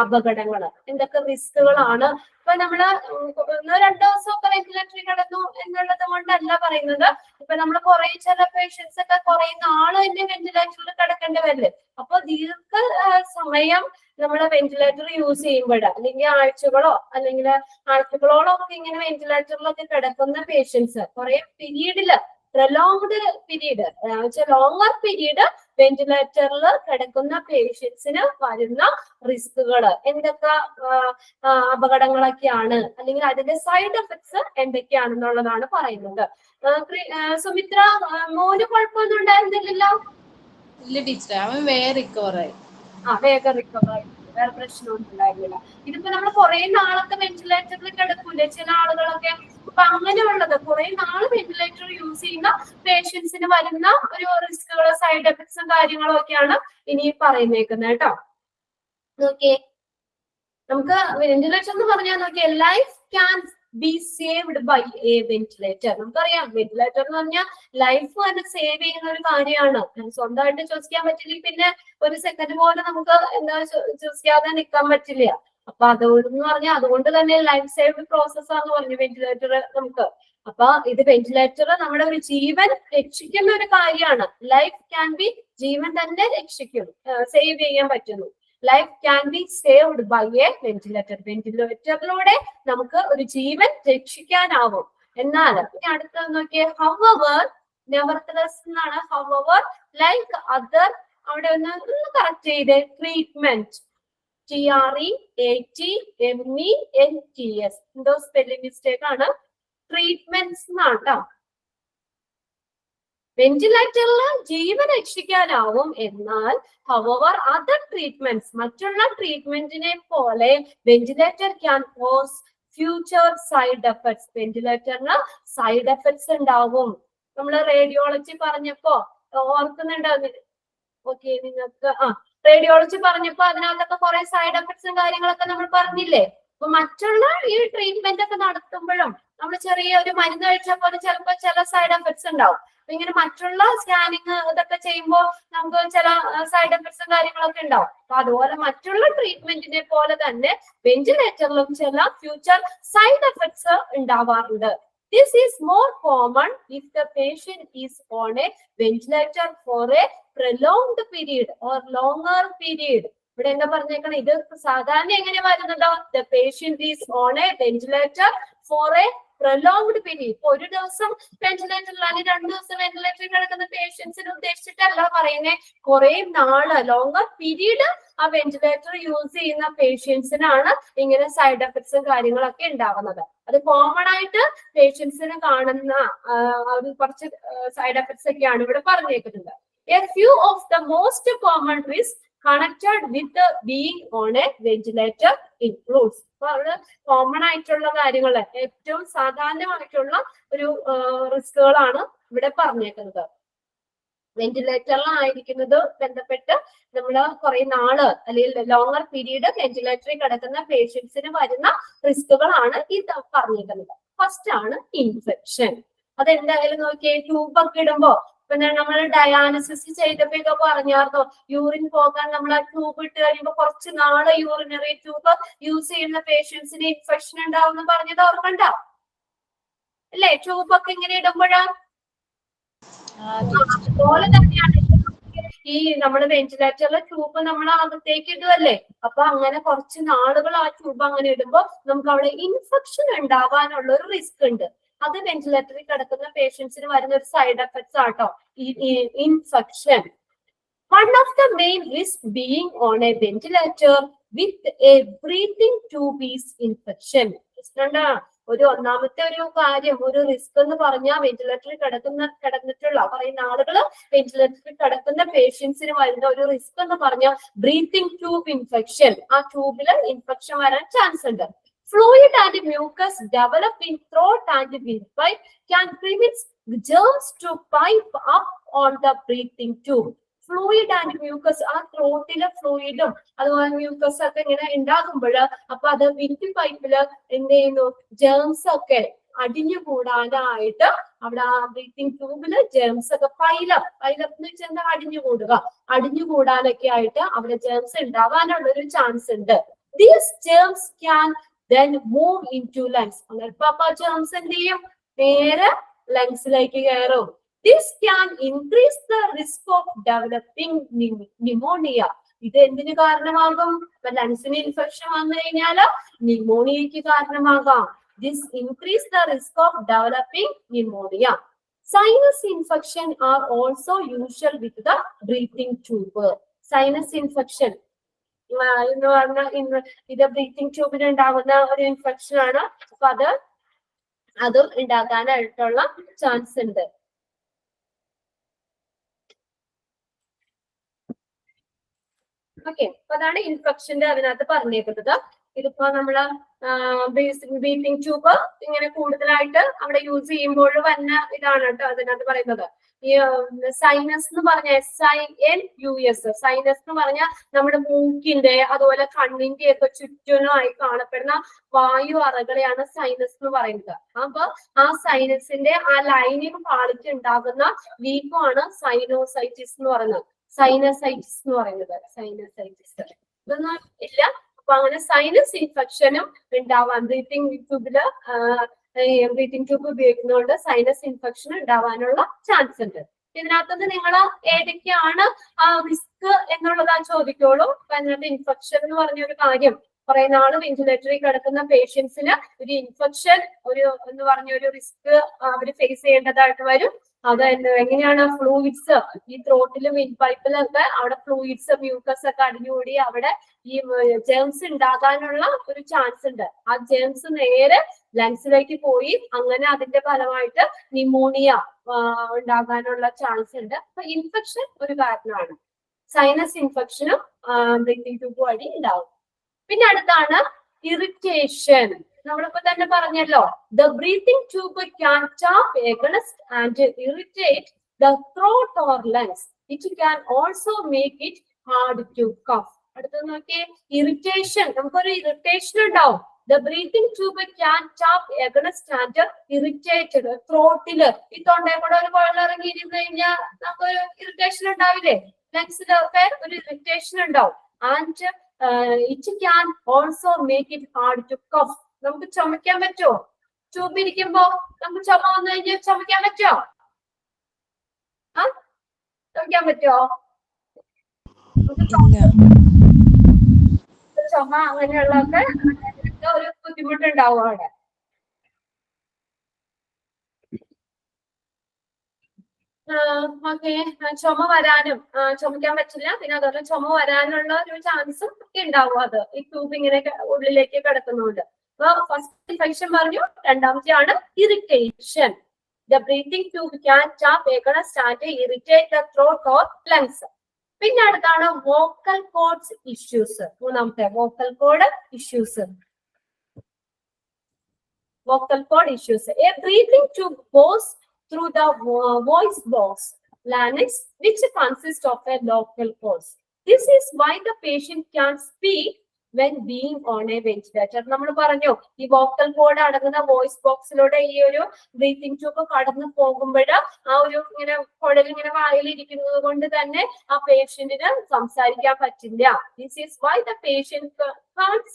അപകടങ്ങൾ, എന്തൊക്കെ റിസ്കുകളാണ്? ഇപ്പൊ നമ്മള് 1-2 ദിവസമൊക്കെ വെന്റിലേറ്ററിൽ കിടന്നു എന്നുള്ളത് കൊണ്ടല്ല പറയുന്നത്. ഇപ്പൊ നമ്മൾ കുറെ ചില പേഷ്യൻസ് ഒക്കെ കുറെ നാള് തന്നെ വെന്റിലേറ്ററിൽ കിടക്കേണ്ടി വരില്ലേ? അപ്പൊ ദീർഘ സമയം നമ്മള് വെന്റിലേറ്റർ യൂസ് ചെയ്യുമ്പോൾ, അല്ലെങ്കിൽ ആഴ്ചകളോ അല്ലെങ്കിൽ ആഴ്ചകളോളം ഒക്കെ ഇങ്ങനെ വെന്റിലേറ്ററിലൊക്കെ കിടക്കുന്ന പേഷ്യൻസ് കുറെ പീരീഡില്, പ്രൊലോങ്ഡ് പീരീഡ്, ലോങ്ങർ പീരീഡ് വെന്റിലേറ്ററിൽ കിടക്കുന്ന പേഷ്യൻസിന് വരുന്ന റിസ്കുകൾ എന്തൊക്കെ അപകടങ്ങളൊക്കെയാണ്, അല്ലെങ്കിൽ അതിന്റെ സൈഡ് എഫക്ട്സ് എന്തൊക്കെയാണെന്നുള്ളതാണ് പറയുന്നത്. സുമിത്ര, മോന് കുഴപ്പമൊന്നും ഉണ്ടായിരുന്നില്ലല്ലോ? ഇല്ല ടീച്ചറെ, അവൻ വേഗം റിക്കവർ ആയി. വേഗം റിക്കവർ ആയി, വേറെ പ്രശ്നമൊന്നും ഉണ്ടായിരുന്നില്ല. ഇതിപ്പോ നമ്മൾ കുറെ നാളൊക്കെ വെന്റിലേറ്ററിൽ കിടക്കൂലേ ചില ആളുകളൊക്കെ? അപ്പൊ അങ്ങനെയുള്ളത് കുറെ നാള് വെന്റിലേറ്റർ യൂസ് ചെയ്യുന്ന പേഷ്യൻസിന് വരുന്ന ഒരു റിസ്കുകൾ, സൈഡ് എഫക്ട്സും കാര്യങ്ങളും ഒക്കെയാണ് ഇനി പറയുന്നേക്കുന്നത് കേട്ടോ. നോക്കിയേ, നമുക്ക് വെന്റിലേറ്റർ എന്ന് പറഞ്ഞാൽ നോക്കിയേ, life can be saved by a ventilator. നമുക്കറിയാം വെന്റിലേറ്റർ എന്ന് പറഞ്ഞാൽ ലൈഫ് തന്നെ സേവ് ചെയ്യുന്ന ഒരു കാര്യമാണ്. സ്വന്തമായിട്ട് ശ്വസിക്കാൻ പറ്റില്ലെങ്കിൽ പിന്നെ ഒരു സെക്കൻഡ് പോലും നമുക്ക് എന്താ ശ്വസിക്കാതെ നിൽക്കാൻ പറ്റില്ല. അപ്പൊ അതുകൊണ്ട് പറഞ്ഞാൽ അതുകൊണ്ട് തന്നെ ലൈഫ് സേവ് പ്രോസസ് ആണെന്ന് പറഞ്ഞു വെന്റിലേറ്റർ നമുക്ക്. അപ്പൊ ഇത് വെന്റിലേറ്റർ നമ്മുടെ ഒരു ജീവൻ രക്ഷിക്കുന്ന ഒരു കാര്യമാണ്. ലൈഫ് ക്യാൻ ബി, ജീവൻ തന്നെ രക്ഷിക്കും, സേവ് ചെയ്യാൻ പറ്റുന്നു. Life can be saved by a ventilator. വെന്റിലേറ്ററിലൂടെ നമുക്ക് ഒരു ജീവൻ രക്ഷിക്കാനാവും. എന്നാൽ ഇനി അടുത്ത നോക്കിയേ, however, nevertheless എന്നാണ്. however, like other, അവിടെ ഒന്ന് കറക്റ്റ് ചെയ്തേ, ട്രീറ്റ്മെന്റ്, TREATMENTS, എന്തോ സ്പെല്ലിംഗ് മിസ്റ്റേക്ക് ആണ്, ട്രീറ്റ്മെന്റ്സ് എന്നാണ് കേട്ടോ. വെന്റിലേറ്ററിൽ ജീവൻ രക്ഷിക്കാനാവും, എന്നാൽ however other treatments, മറ്റുള്ള ട്രീറ്റ്മെന്റിനെ പോലെ ventilator can cause future side effects. വെന്റിലേറ്ററിന് സൈഡ് എഫക്ട്സ് ഉണ്ടാവും. നമ്മൾ റേഡിയോളജി പറഞ്ഞപ്പോ ഓർക്കുന്നുണ്ടോ? ഓക്കെ, നിങ്ങൾക്ക് റേഡിയോളജി പറഞ്ഞപ്പോ അതിനകത്തൊക്കെ കുറെ സൈഡ് എഫക്ട്സും കാര്യങ്ങളൊക്കെ നമ്മൾ പറഞ്ഞില്ലേ? അപ്പൊ മറ്റുള്ള ഈ ട്രീറ്റ്മെന്റ് ഒക്കെ നടത്തുമ്പോഴും നമ്മൾ ചെറിയ ഒരു മരുന്ന് കഴിച്ചാൽ പോലും ചിലപ്പോൾ ചില സൈഡ് എഫക്ട്സ് ഉണ്ടാവും. ഇങ്ങനെ മറ്റുള്ള സ്കാനിങ് ഇതൊക്കെ ചെയ്യുമ്പോൾ നമുക്ക് ചില സൈഡ് എഫക്ട്സും കാര്യങ്ങളൊക്കെ ഉണ്ടാവും. അപ്പൊ അതുപോലെ മറ്റുള്ള ട്രീറ്റ്മെന്റിനെ പോലെ തന്നെ വെന്റിലേറ്ററിലും ചില ഫ്യൂച്ചർ സൈഡ് എഫക്ട്സ് ഉണ്ടാവാറുണ്ട്. This is more common if the patient is on a ventilator for a prolonged period or longer period. ഇവിടെ എന്താ പറഞ്ഞേക്കണം? ഇത് സാധാരണ എങ്ങനെ വരുന്നുണ്ടോ? The patient is on a ventilator for a prolonged period. ഇപ്പൊ ഒരു ദിവസം വെന്റിലേറ്ററിൽ അല്ലെങ്കിൽ 2 ദിവസം വെന്റിലേറ്ററിൽ കിടക്കുന്ന പേഷ്യൻസിനെ ഉദ്ദേശിച്ചിട്ടല്ല പറയുന്നത്. കുറെ നാള്, ലോങ്ങർ പീരീഡ് ആ വെന്റിലേറ്റർ യൂസ് ചെയ്യുന്ന പേഷ്യൻസിനാണ് ഇങ്ങനെ സൈഡ് എഫക്ട്സും കാര്യങ്ങളൊക്കെ ഉണ്ടാവുന്നത്. അത് കോമൺ ആയിട്ട് പേഷ്യൻസിന് കാണുന്ന കുറച്ച് സൈഡ് എഫക്ട്സ് ഒക്കെയാണ് ഇവിടെ പറഞ്ഞേക്കുന്നത്. A few of the most common risks connected with being on a ventilator includes. Common ആയിട്ടുള്ള കാര്യങ്ങൾ, ഏറ്റവും സാധാരണമായിട്ടുള്ള ഒരു റിസ്കുകളാണ് ഇവിടെ പറഞ്ഞേക്കുന്നത്. വെന്റിലേറ്ററിലായിരിക്കുന്നത് ബന്ധപ്പെട്ട് നമ്മൾ കുറെ നാള് അല്ലെങ്കിൽ ലോങ്ങർ പീരീഡ് വെന്റിലേറ്ററിൽ കിടക്കുന്ന പേഷ്യൻസിന് വരുന്ന റിസ്കുകളാണ് ഇത് പറഞ്ഞിരിക്കുന്നത്. ഫസ്റ്റ് ആണ് ഇൻഫെക്ഷൻ. അതെന്തായാലും നോക്കിയേ, ട്യൂബൊക്കെ ഇടുമ്പോ പിന്നെ നമ്മൾ ഡയാലിസിസ് ചെയ്തപ്പോ ഇതൊക്കെ പറഞ്ഞാർന്നോ, യൂറിൻ പോകാൻ നമ്മൾ ആ ട്യൂബ് ഇട്ട് കഴിയുമ്പോൾ കുറച്ച് നാള് യൂറിനറി ട്യൂബ് യൂസ് ചെയ്യുന്ന പേഷ്യൻസിന് ഇൻഫെക്ഷൻ ഉണ്ടാവും പറഞ്ഞത് ഓർക്കണ്ട അല്ലേ? ട്യൂബൊക്കെ ഇങ്ങനെ ഇടുമ്പോഴാ അതുപോലെ തന്നെയാണ് ഈ നമ്മുടെ വെന്റിലേറ്ററിലെ ട്യൂബ് നമ്മൾ അകത്തേക്ക് ഇടുവല്ലേ. അപ്പൊ അങ്ങനെ കുറച്ച് നാളുകൾ ആ ട്യൂബ് അങ്ങനെ ഇടുമ്പോ നമുക്ക് അവിടെ ഇൻഫെക്ഷൻ ഉണ്ടാവാനുള്ള ഒരു റിസ്ക് ഉണ്ട്. അത് വെന്റിലേറ്ററിൽ കിടക്കുന്ന പേഷ്യൻസിന് വരുന്ന ഒരു സൈഡ് എഫക്ട്സ് ആട്ടോ ഈ infection. One of the main risk being on a ventilator with a breathing tube is infection. ഒരു ഒന്നാമത്തെ ഒരു കാര്യം, ഒരു റിസ്ക് എന്ന് പറഞ്ഞാൽ വെന്റിലേറ്ററിൽ കിടന്നിട്ടുള്ള പറയുന്ന ആളുകൾ വെന്റിലേറ്ററിൽ കിടക്കുന്ന പേഷ്യൻസിന് വരുന്ന ഒരു റിസ്ക് എന്ന് പറഞ്ഞാൽ ബ്രീത്തിങ് ട്യൂബ് ഇൻഫെക്ഷൻ. ആ ട്യൂബില് ഇൻഫെക്ഷൻ വരാൻ ചാൻസ് ഉണ്ട്. Fluid and mucus develop in throat and windpipe can prevent germs to pipe up on the breathing tube. Fluid and mucus, ആ ത്രോട്ടിലെ ഫ്ലൂയിഡും അതുപോലെ മ്യൂക്കസ് ഒക്കെ ഇങ്ങനെ ഉണ്ടാകുമ്പോൾ അപ്പൊ അത് വിൻഡ് പൈപ്പില് എന്ത് ചെയ്യുന്നു, ജേംസ് ഒക്കെ അടിഞ്ഞുകൂടാനായിട്ട് അവിടെ ആ ബ്രീത്തിങ് ട്യൂബില് ജേംസ് ഒക്കെ പൈലപ്പ് എന്ന് വെച്ചാൽ എന്താ, അടിഞ്ഞുകൂടാനൊക്കെ ആയിട്ട് അവിടെ ജേംസ് ഉണ്ടാവാനുള്ള ഒരു ചാൻസ് ഉണ്ട്. These germs can then move into lungs. അപ്പൊ ജേംസ് എന്ത് ചെയ്യും, നേരെ ലങ്സിലേക്ക് കയറും. This can increase the risk of developing pneumonia. ഇത് എന്തിന് കാരണമാകും, ലങ്സിന് ഇൻഫെക്ഷൻ വന്നു കഴിഞ്ഞാൽ ന്യൂമോണിയക്ക് കാരണമാകാം. This increase the risk of developing pneumonia. Sinus infection are also usual with the breathing tube. Sinus infection എന്ന് പറഞ്ഞാൽ ഇത് ബ്രീത്തിങ് ട്യൂബിൽ ഉണ്ടാകുന്ന ഒരു ഇൻഫെക്ഷൻ ആണ്. അപ്പൊ അതും ഉണ്ടാകാനായിട്ടുള്ള ചാൻസ് ഉണ്ട്. ഓക്കെ, അപ്പൊ അതാണ് ഇൻഫെക്ഷന്റെ അതിനകത്ത് പറഞ്ഞേക്കുന്നത്. ഇതിപ്പോ നമ്മള് ബ്രീത്തിങ് ട്യൂബ് ഇങ്ങനെ കൂടുതലായിട്ട് അവിടെ യൂസ് ചെയ്യുമ്പോൾ വന്ന ഇതാണ് കേട്ടോ അതിനകത്ത് പറയുന്നത്. ഈ സൈനസ് എന്ന് പറഞ്ഞ SINUS, സൈനസ് എന്ന് പറഞ്ഞാൽ നമ്മുടെ മൂക്കിന്റെ അതുപോലെ കണ്ണിന്റെ ഒക്കെ ചുറ്റിനുമായി കാണപ്പെടുന്ന വായു അറകളെയാണ് സൈനസ് എന്ന് പറയുന്നത്. അപ്പൊ ആ സൈനസിന്റെ ആ ലൈനിങ് പാളിക്ക് ഉണ്ടാകുന്ന വീക്കമാണ് സൈനോസൈറ്റിസ് എന്ന് പറയുന്നത്. സൈനസൈറ്റിസ് എന്ന് പറയുന്നത്, സൈനസൈറ്റിസ് ഇതൊന്നും ഇല്ല. അപ്പൊ അങ്ങനെ സൈനസ് ഇൻഫെക്ഷനും ഉണ്ടാവാൻ ബ്രീത്തിങ് ട്യൂബ് ഉപയോഗിക്കുന്നതുകൊണ്ട് സൈനസ് ഇൻഫെക്ഷൻ ഉണ്ടാവാനുള്ള ചാൻസ് ഉണ്ട്. ഇതിനകത്തുനിന്ന് നിങ്ങൾ ഏതൊക്കെയാണ് ആ റിസ്ക് എന്നുള്ളതാ ചോദിക്കോളൂ. അപ്പൊ അതിനകത്ത് ഇൻഫെക്ഷൻ എന്ന് പറഞ്ഞൊരു കാര്യം, കുറെ നാള് വെന്റിലേറ്ററിൽ കിടക്കുന്ന പേഷ്യൻസിന് ഒരു ഇൻഫെക്ഷൻ എന്ന് പറഞ്ഞൊരു റിസ്ക് അവർ ഫേസ് ചെയ്യേണ്ടതായിട്ട് വരും. അത് എങ്ങനെയാണ്, ഫ്ലൂയിഡ്സ് ഈ ത്രോട്ടിലും വിൻഡ് പൈപ്പിലൊക്കെ അവിടെ ഫ്ലൂയിഡ്സ് മ്യൂക്കസ് ഒക്കെ അടിഞ്ഞുകൂടി അവിടെ ഈ ജേംസ് ഉണ്ടാകാനുള്ള ഒരു ചാൻസ് ഉണ്ട്. ആ ജേംസ് നേരെ ലങ്സിലേക്ക് പോയി അങ്ങനെ അതിന്റെ ഫലമായിട്ട് ന്യൂമോണിയ ഉണ്ടാകാനുള്ള ചാൻസ് ഉണ്ട്. അപ്പൊ ഇൻഫെക്ഷൻ ഒരു കാരണമാണ്. സൈനസ് ഇൻഫെക്ഷനും ബ്രീത്തിങ് ട്യൂബ് വഴി ഉണ്ടാവും. പിന്നെ അടുത്താണ് ഇറിറ്റേഷൻ. നമ്മളിപ്പോ തന്നെ പറഞ്ഞല്ലോ, the breathing tube can tap against and irritate the throat or lungs. It can also make it hard to cough. അടുത്ത നോക്കിയേ, ഇറിറ്റേഷൻ. നമുക്കൊരു ഇറിറ്റേഷൻ ഉണ്ടാവും. The breathing tube can tap against and irritate ത്രോട്ടില് ഈ തൊണ്ടയിൽ കൂടെ ഒരു വെള്ളം ഇറങ്ങിയിരുന്നു കഴിഞ്ഞാൽ നമുക്കൊരു ഇറിറ്റേഷൻ ഉണ്ടാവില്ലേ, ലങ്സിലൊക്കെ ഒരു ഇറിറ്റേഷൻ ഉണ്ടാവും. And it can also make it hard to cough. നമുക്ക് ചുമക്കാൻ പറ്റുമോ? ട്യൂബ് ഇരിക്കുമ്പോ നമുക്ക് ചുമ വന്നു കഴിഞ്ഞാൽ ചുമക്കാൻ പറ്റുമോ? ചുമക്കാൻ പറ്റുമോ? ചുമ അങ്ങനെയുള്ളതൊക്കെ ഒരു ബുദ്ധിമുട്ടുണ്ടാവും അവിടെ. ഓക്കെ, ചുമ വരാനും ചുമക്കാൻ പറ്റില്ല. പിന്നെ അതുപോലെ ചുമ വരാനുള്ള ഒരു ചാൻസും ഒക്കെ ഉണ്ടാവും അത് ഈ ട്യൂബ് ഇങ്ങനെ ഉള്ളിലേക്ക് കിടക്കുന്നതുകൊണ്ട്. അപ്പൊ ഫസ്റ്റ് ഇൻഫെക്ഷൻ പറഞ്ഞു, രണ്ടാമത്തെയാണ് irritation. The breathing tube can tap against and irritate the throat or lungs. പിന്നെ അടുത്താണ് വോക്കൽ കോഡ്സ് ഇഷ്യൂസ്. മൂന്നാമത്തെ vocal code issues. Vocal cord issues. A breathing tube goes through the voice box, larynx, which consists of a local cords. This is why the patient can speak when being on a ventilator. നമ്മൾ പറഞ്ഞു ഈ vocal code അടങ്ങുന്ന voice ബോക്സിലൂടെ ഈ ഒരു breathing tube കടന്നു പോകുമ്പോൾ ആ ഒരു ഇങ്ങനെ കുഴൽ ഇങ്ങനെ വായിലിരിക്കുന്നത് കൊണ്ട് തന്നെ ആ പേഷ്യന്റിന് സംസാരിക്കാൻ പറ്റില്ല. This is why the patient can't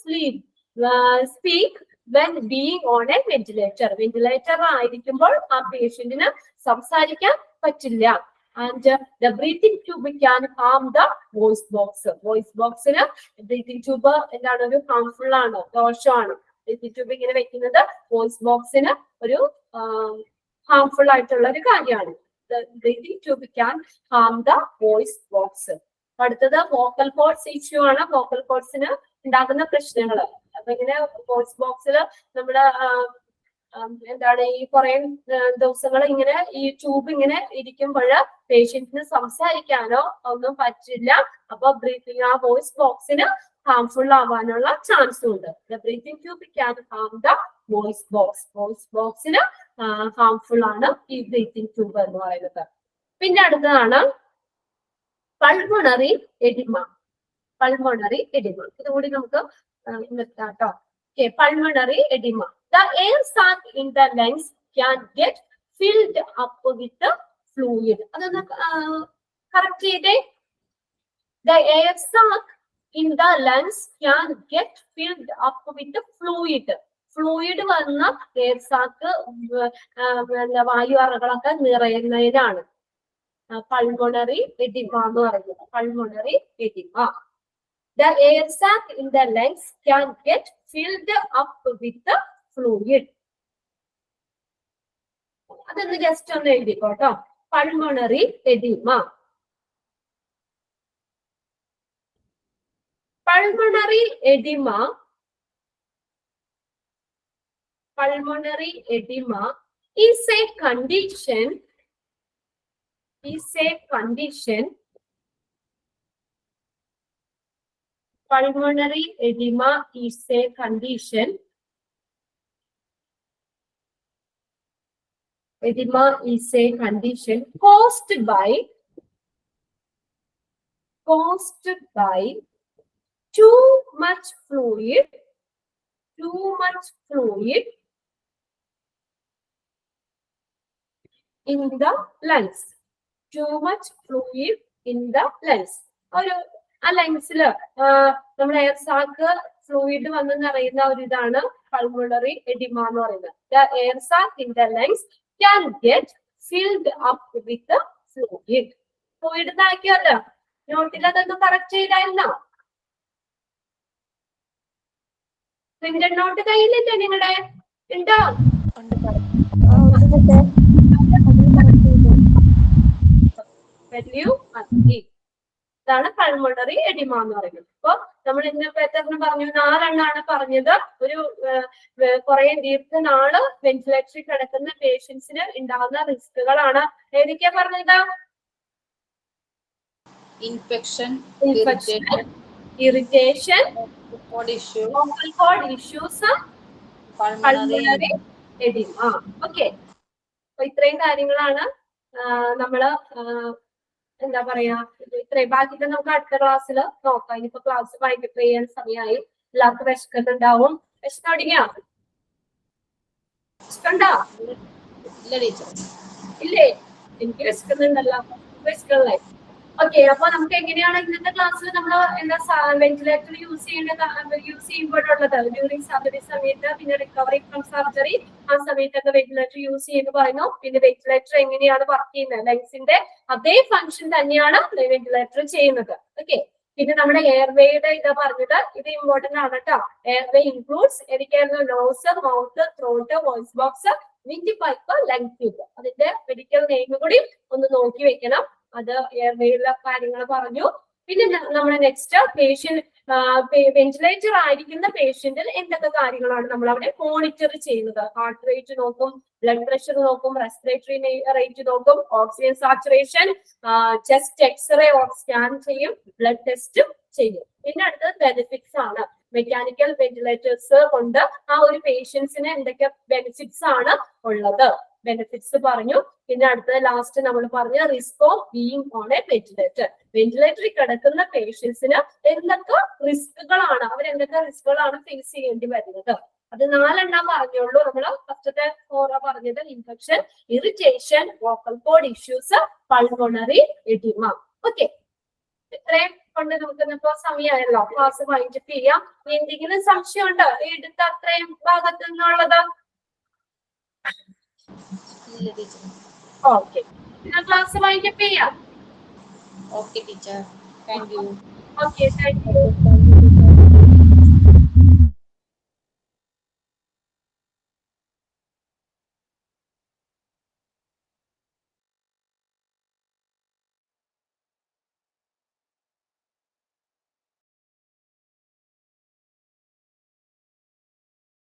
speak when being on a ventilator. Ventilator ആയിരിക്കുമ്പോൾ ആ പേഷ്യന്റിന് സംസാരിക്കാൻ പറ്റില്ല. And the breathing tube can harm the voice box. Voice boxന് breathing tube എന്താണ്, ഒരു ഹാംഫുൾ ആണ്, ദോഷമാണ്. breathing tube ഇങ്ങനെ വെക്കുന്നത് വോയിസ് ബോക്സിന് ഒരു ഹാംഫുൾ ആയിട്ടുള്ള ഒരു കാര്യമാണ്. The breathing tube can harm the voice box. അടുത്തത് വോക്കൽ കോഡ്സ് ഇഷ്യൂ ആണ്. വോക്കൽ കോഡ്സിന് ഉണ്ടാകുന്ന പ്രശ്നങ്ങൾ. അപ്പൊ ഇങ്ങനെ വോയിസ് ബോക്സിൽ നമ്മള് എന്താണ് ഈ കുറെ ദിവസങ്ങൾ ഇങ്ങനെ ഈ ട്യൂബ് ഇങ്ങനെ ഇരിക്കുമ്പോൾ പേഷ്യന്റിന് സംസാരിക്കാനോ ഒന്നും പറ്റില്ല. അപ്പൊ ബ്രീത്തിങ് ആ വോയിസ് ബോക്സിന് ഹാംഫുൾ ആവാനുള്ള ചാൻസ് ഉണ്ട്. Breathing tube can Ham the voice box. Voice ബോക്സിന് ഹാംഫുൾ ആണ് ഈ ബ്രീത്തിങ് ട്യൂബ് എന്ന് പറയുന്നത്. പിന്നെ അടുത്തതാണ് പൾമണറി എഡിമ. പൾമണറി എഡിമ ഇതുകൂടി നമുക്ക് നിർത്താം കേട്ടോ. Pulmonary edema. The air sac in the lungs can get filled up with the fluid. അതൊന്ന് correct ചെയ്തേ. The air sac in the lungs can get filled up with the fluid. Fluid വന്ന air sac വായു അറകളൊക്കെ നിറയുന്നതിനാണ് pulmonary oedema എന്ന് പറയുന്നത്. Pulmonary oedema. The air sac in the lungs can get filled up with the fluid. അതൊന്ന് just ഒന്ന് എഴുതിക്കോട്ടോ. Pulmonary oedema. Pulmonary oedema. Pulmonary edema is a condition. Pulmonary edema is a condition. Edema is a condition caused by too much fluid in the lungs. Too much fluid in the lungs. ഒരു ആ ലങ്സില് നമ്മുടെ air sac fluid വന്ന് നിറയുന്ന ഒരു ഇതാണ് pulmonary oedema എന്ന് പറയുന്നത്. The air sac in the lungs can get filled up with the fluid. Fluid ആക്കിയല്ലോ. നോട്ടിൽ അതൊന്ന് കറക്റ്റ് ചെയ്തായിരുന്നോ? പ്രിന്റഡ് നോട്ട് കയ്യിലില്ലേ നിങ്ങളുടെ? ഉണ്ടോ? ഇതാണ് പൾമണറി എഡിമ എന്ന് പറയുന്നത്. അപ്പൊ നമ്മൾ ഇന്ന് എത്ര പറഞ്ഞു? 4 എണ്ണാണ് പറഞ്ഞത്. ഒരു കുറെ ദീർഘനാള് വെന്റിലേറ്ററിൽ കിടക്കുന്ന പേഷ്യൻസിന് ഉണ്ടാകുന്ന റിസ്കുകളാണ്. ഏതൊക്കെയാ പറഞ്ഞത്? Infection, irritation, vocal cord issues, pulmonary edema. Okay, അപ്പൊ ഇത്രയും കാര്യങ്ങളാണ് നമ്മള് എന്താ പറയാ ഇത്രയും. ബാക്കിയൊക്കെ നമുക്ക് അടുത്ത ക്ലാസ്സിൽ നോക്കാം. ഇനിയിപ്പോ ക്ലാസ് വൈകിട്ട് ചെയ്യാൻ സമയമായി. എല്ലാവർക്കും വിശക്കുന്നുണ്ടാവും. വിശന്ന് തുടങ്ങിയോ? വിശക്കണ്ടോ? ഇല്ലേ? എനിക്ക് വിശക്കുന്നുണ്ടല്ലോ. വിശക്കല്ലേ? ഓക്കെ, അപ്പൊ നമുക്ക് എങ്ങനെയാണ് ഇന്നത്തെ ക്ലാസ്സിൽ നമ്മൾ എന്താ വെന്റിലേറ്റർ യൂസ് ചെയ്യുമ്പോഴുള്ളത് ഡ്യൂറിങ് സർജറി സമയത്ത്, പിന്നെ റിക്കവറി ഫ്രം സർജറി ആ സമയത്തൊക്കെ വെന്റിലേറ്റർ യൂസ് ചെയ്യുന്നു പറയുന്നു. പിന്നെ വെന്റിലേറ്റർ എങ്ങനെയാണ് വർക്ക് ചെയ്യുന്നത്? ലങ്സിന്റെ അതേ ഫംഗ്ഷൻ തന്നെയാണ് വെന്റിലേറ്റർ ചെയ്യുന്നത്. ഓക്കെ, പിന്നെ നമ്മുടെ എയർവേയുടെ ഇതാ പറഞ്ഞത്. ഇത് ഇമ്പോർട്ടന്റ് ആണ് കേട്ടോ. എയർവേ ഇൻക്ലൂഡ്സ് ഏതൊക്കെയായിരുന്നു? Nose, mouth, throat, voice box, wind pipe, lung tube. അതിന്റെ മെഡിക്കൽ നെയിം കൂടി ഒന്ന് നോക്കി വെക്കണം. അത് എയർവേയിലെ കാര്യങ്ങൾ പറഞ്ഞു. പിന്നെ നമ്മുടെ നെക്സ്റ്റ് പേഷ്യന്റ് വെന്റിലേറ്റർ ആയിരിക്കുന്ന പേഷ്യന്റിൽ എന്തൊക്കെ കാര്യങ്ങളാണ് നമ്മൾ അവിടെ മോണിറ്റർ ചെയ്യുന്നത്? ഹാർട്ട് റേറ്റ് നോക്കും, ബ്ലഡ് പ്രഷർ നോക്കും, റെസ്പിറേറ്ററി റേറ്റ് നോക്കും, oxygen saturation, chest x-ray scan ചെയ്യും, ബ്ലഡ് ടെസ്റ്റും ചെയ്യും. പിന്നെ അടുത്തത് ബെനിഫിറ്റ്സ് ആണ്. മെക്കാനിക്കൽ വെന്റിലേറ്റേഴ്സ് കൊണ്ട് ആ ഒരു പേഷ്യൻസിന് എന്തൊക്കെ ബെനിഫിറ്റ്സ് ആണ് ഉള്ളത്? ബെനിഫിറ്റ്സ് പറഞ്ഞു. പിന്നെ അടുത്തത് ലാസ്റ്റ് നമ്മൾ പറഞ്ഞ risk of being on a ventilator. വെന്റിലേറ്ററിൽ കിടക്കുന്ന പേഷ്യൻസിന് എന്തൊക്കെ റിസ്കുകളാണ്, അവരെന്തൊക്കെ റിസ്കുകളാണ് ഫേസ് ചെയ്യേണ്ടി വരുന്നത്? അത് 4 എണ്ണം പറഞ്ഞുള്ളൂ. നമ്മൾ ഫസ്റ്റത്തെ 4 പറഞ്ഞത് infection, irritation, vocal code issues, pulmonary oedema. Okay, ഇത്രയും കൊണ്ട് നമുക്ക് ഇന്നിപ്പോ സമയമായല്ലോ. ക്ലാസ് വൈൻഡപ്പ് ചെയ്യാം. എന്തെങ്കിലും സംശയം ഉണ്ടോ എടുത്ത അത്രയും ഭാഗത്തു നിന്നുള്ളത്? ഓക്കെ, ക്ലാസ് വൈൻഡപ്പ് ചെയ്യാം. Okay teacher, thank you. Okay, thank you.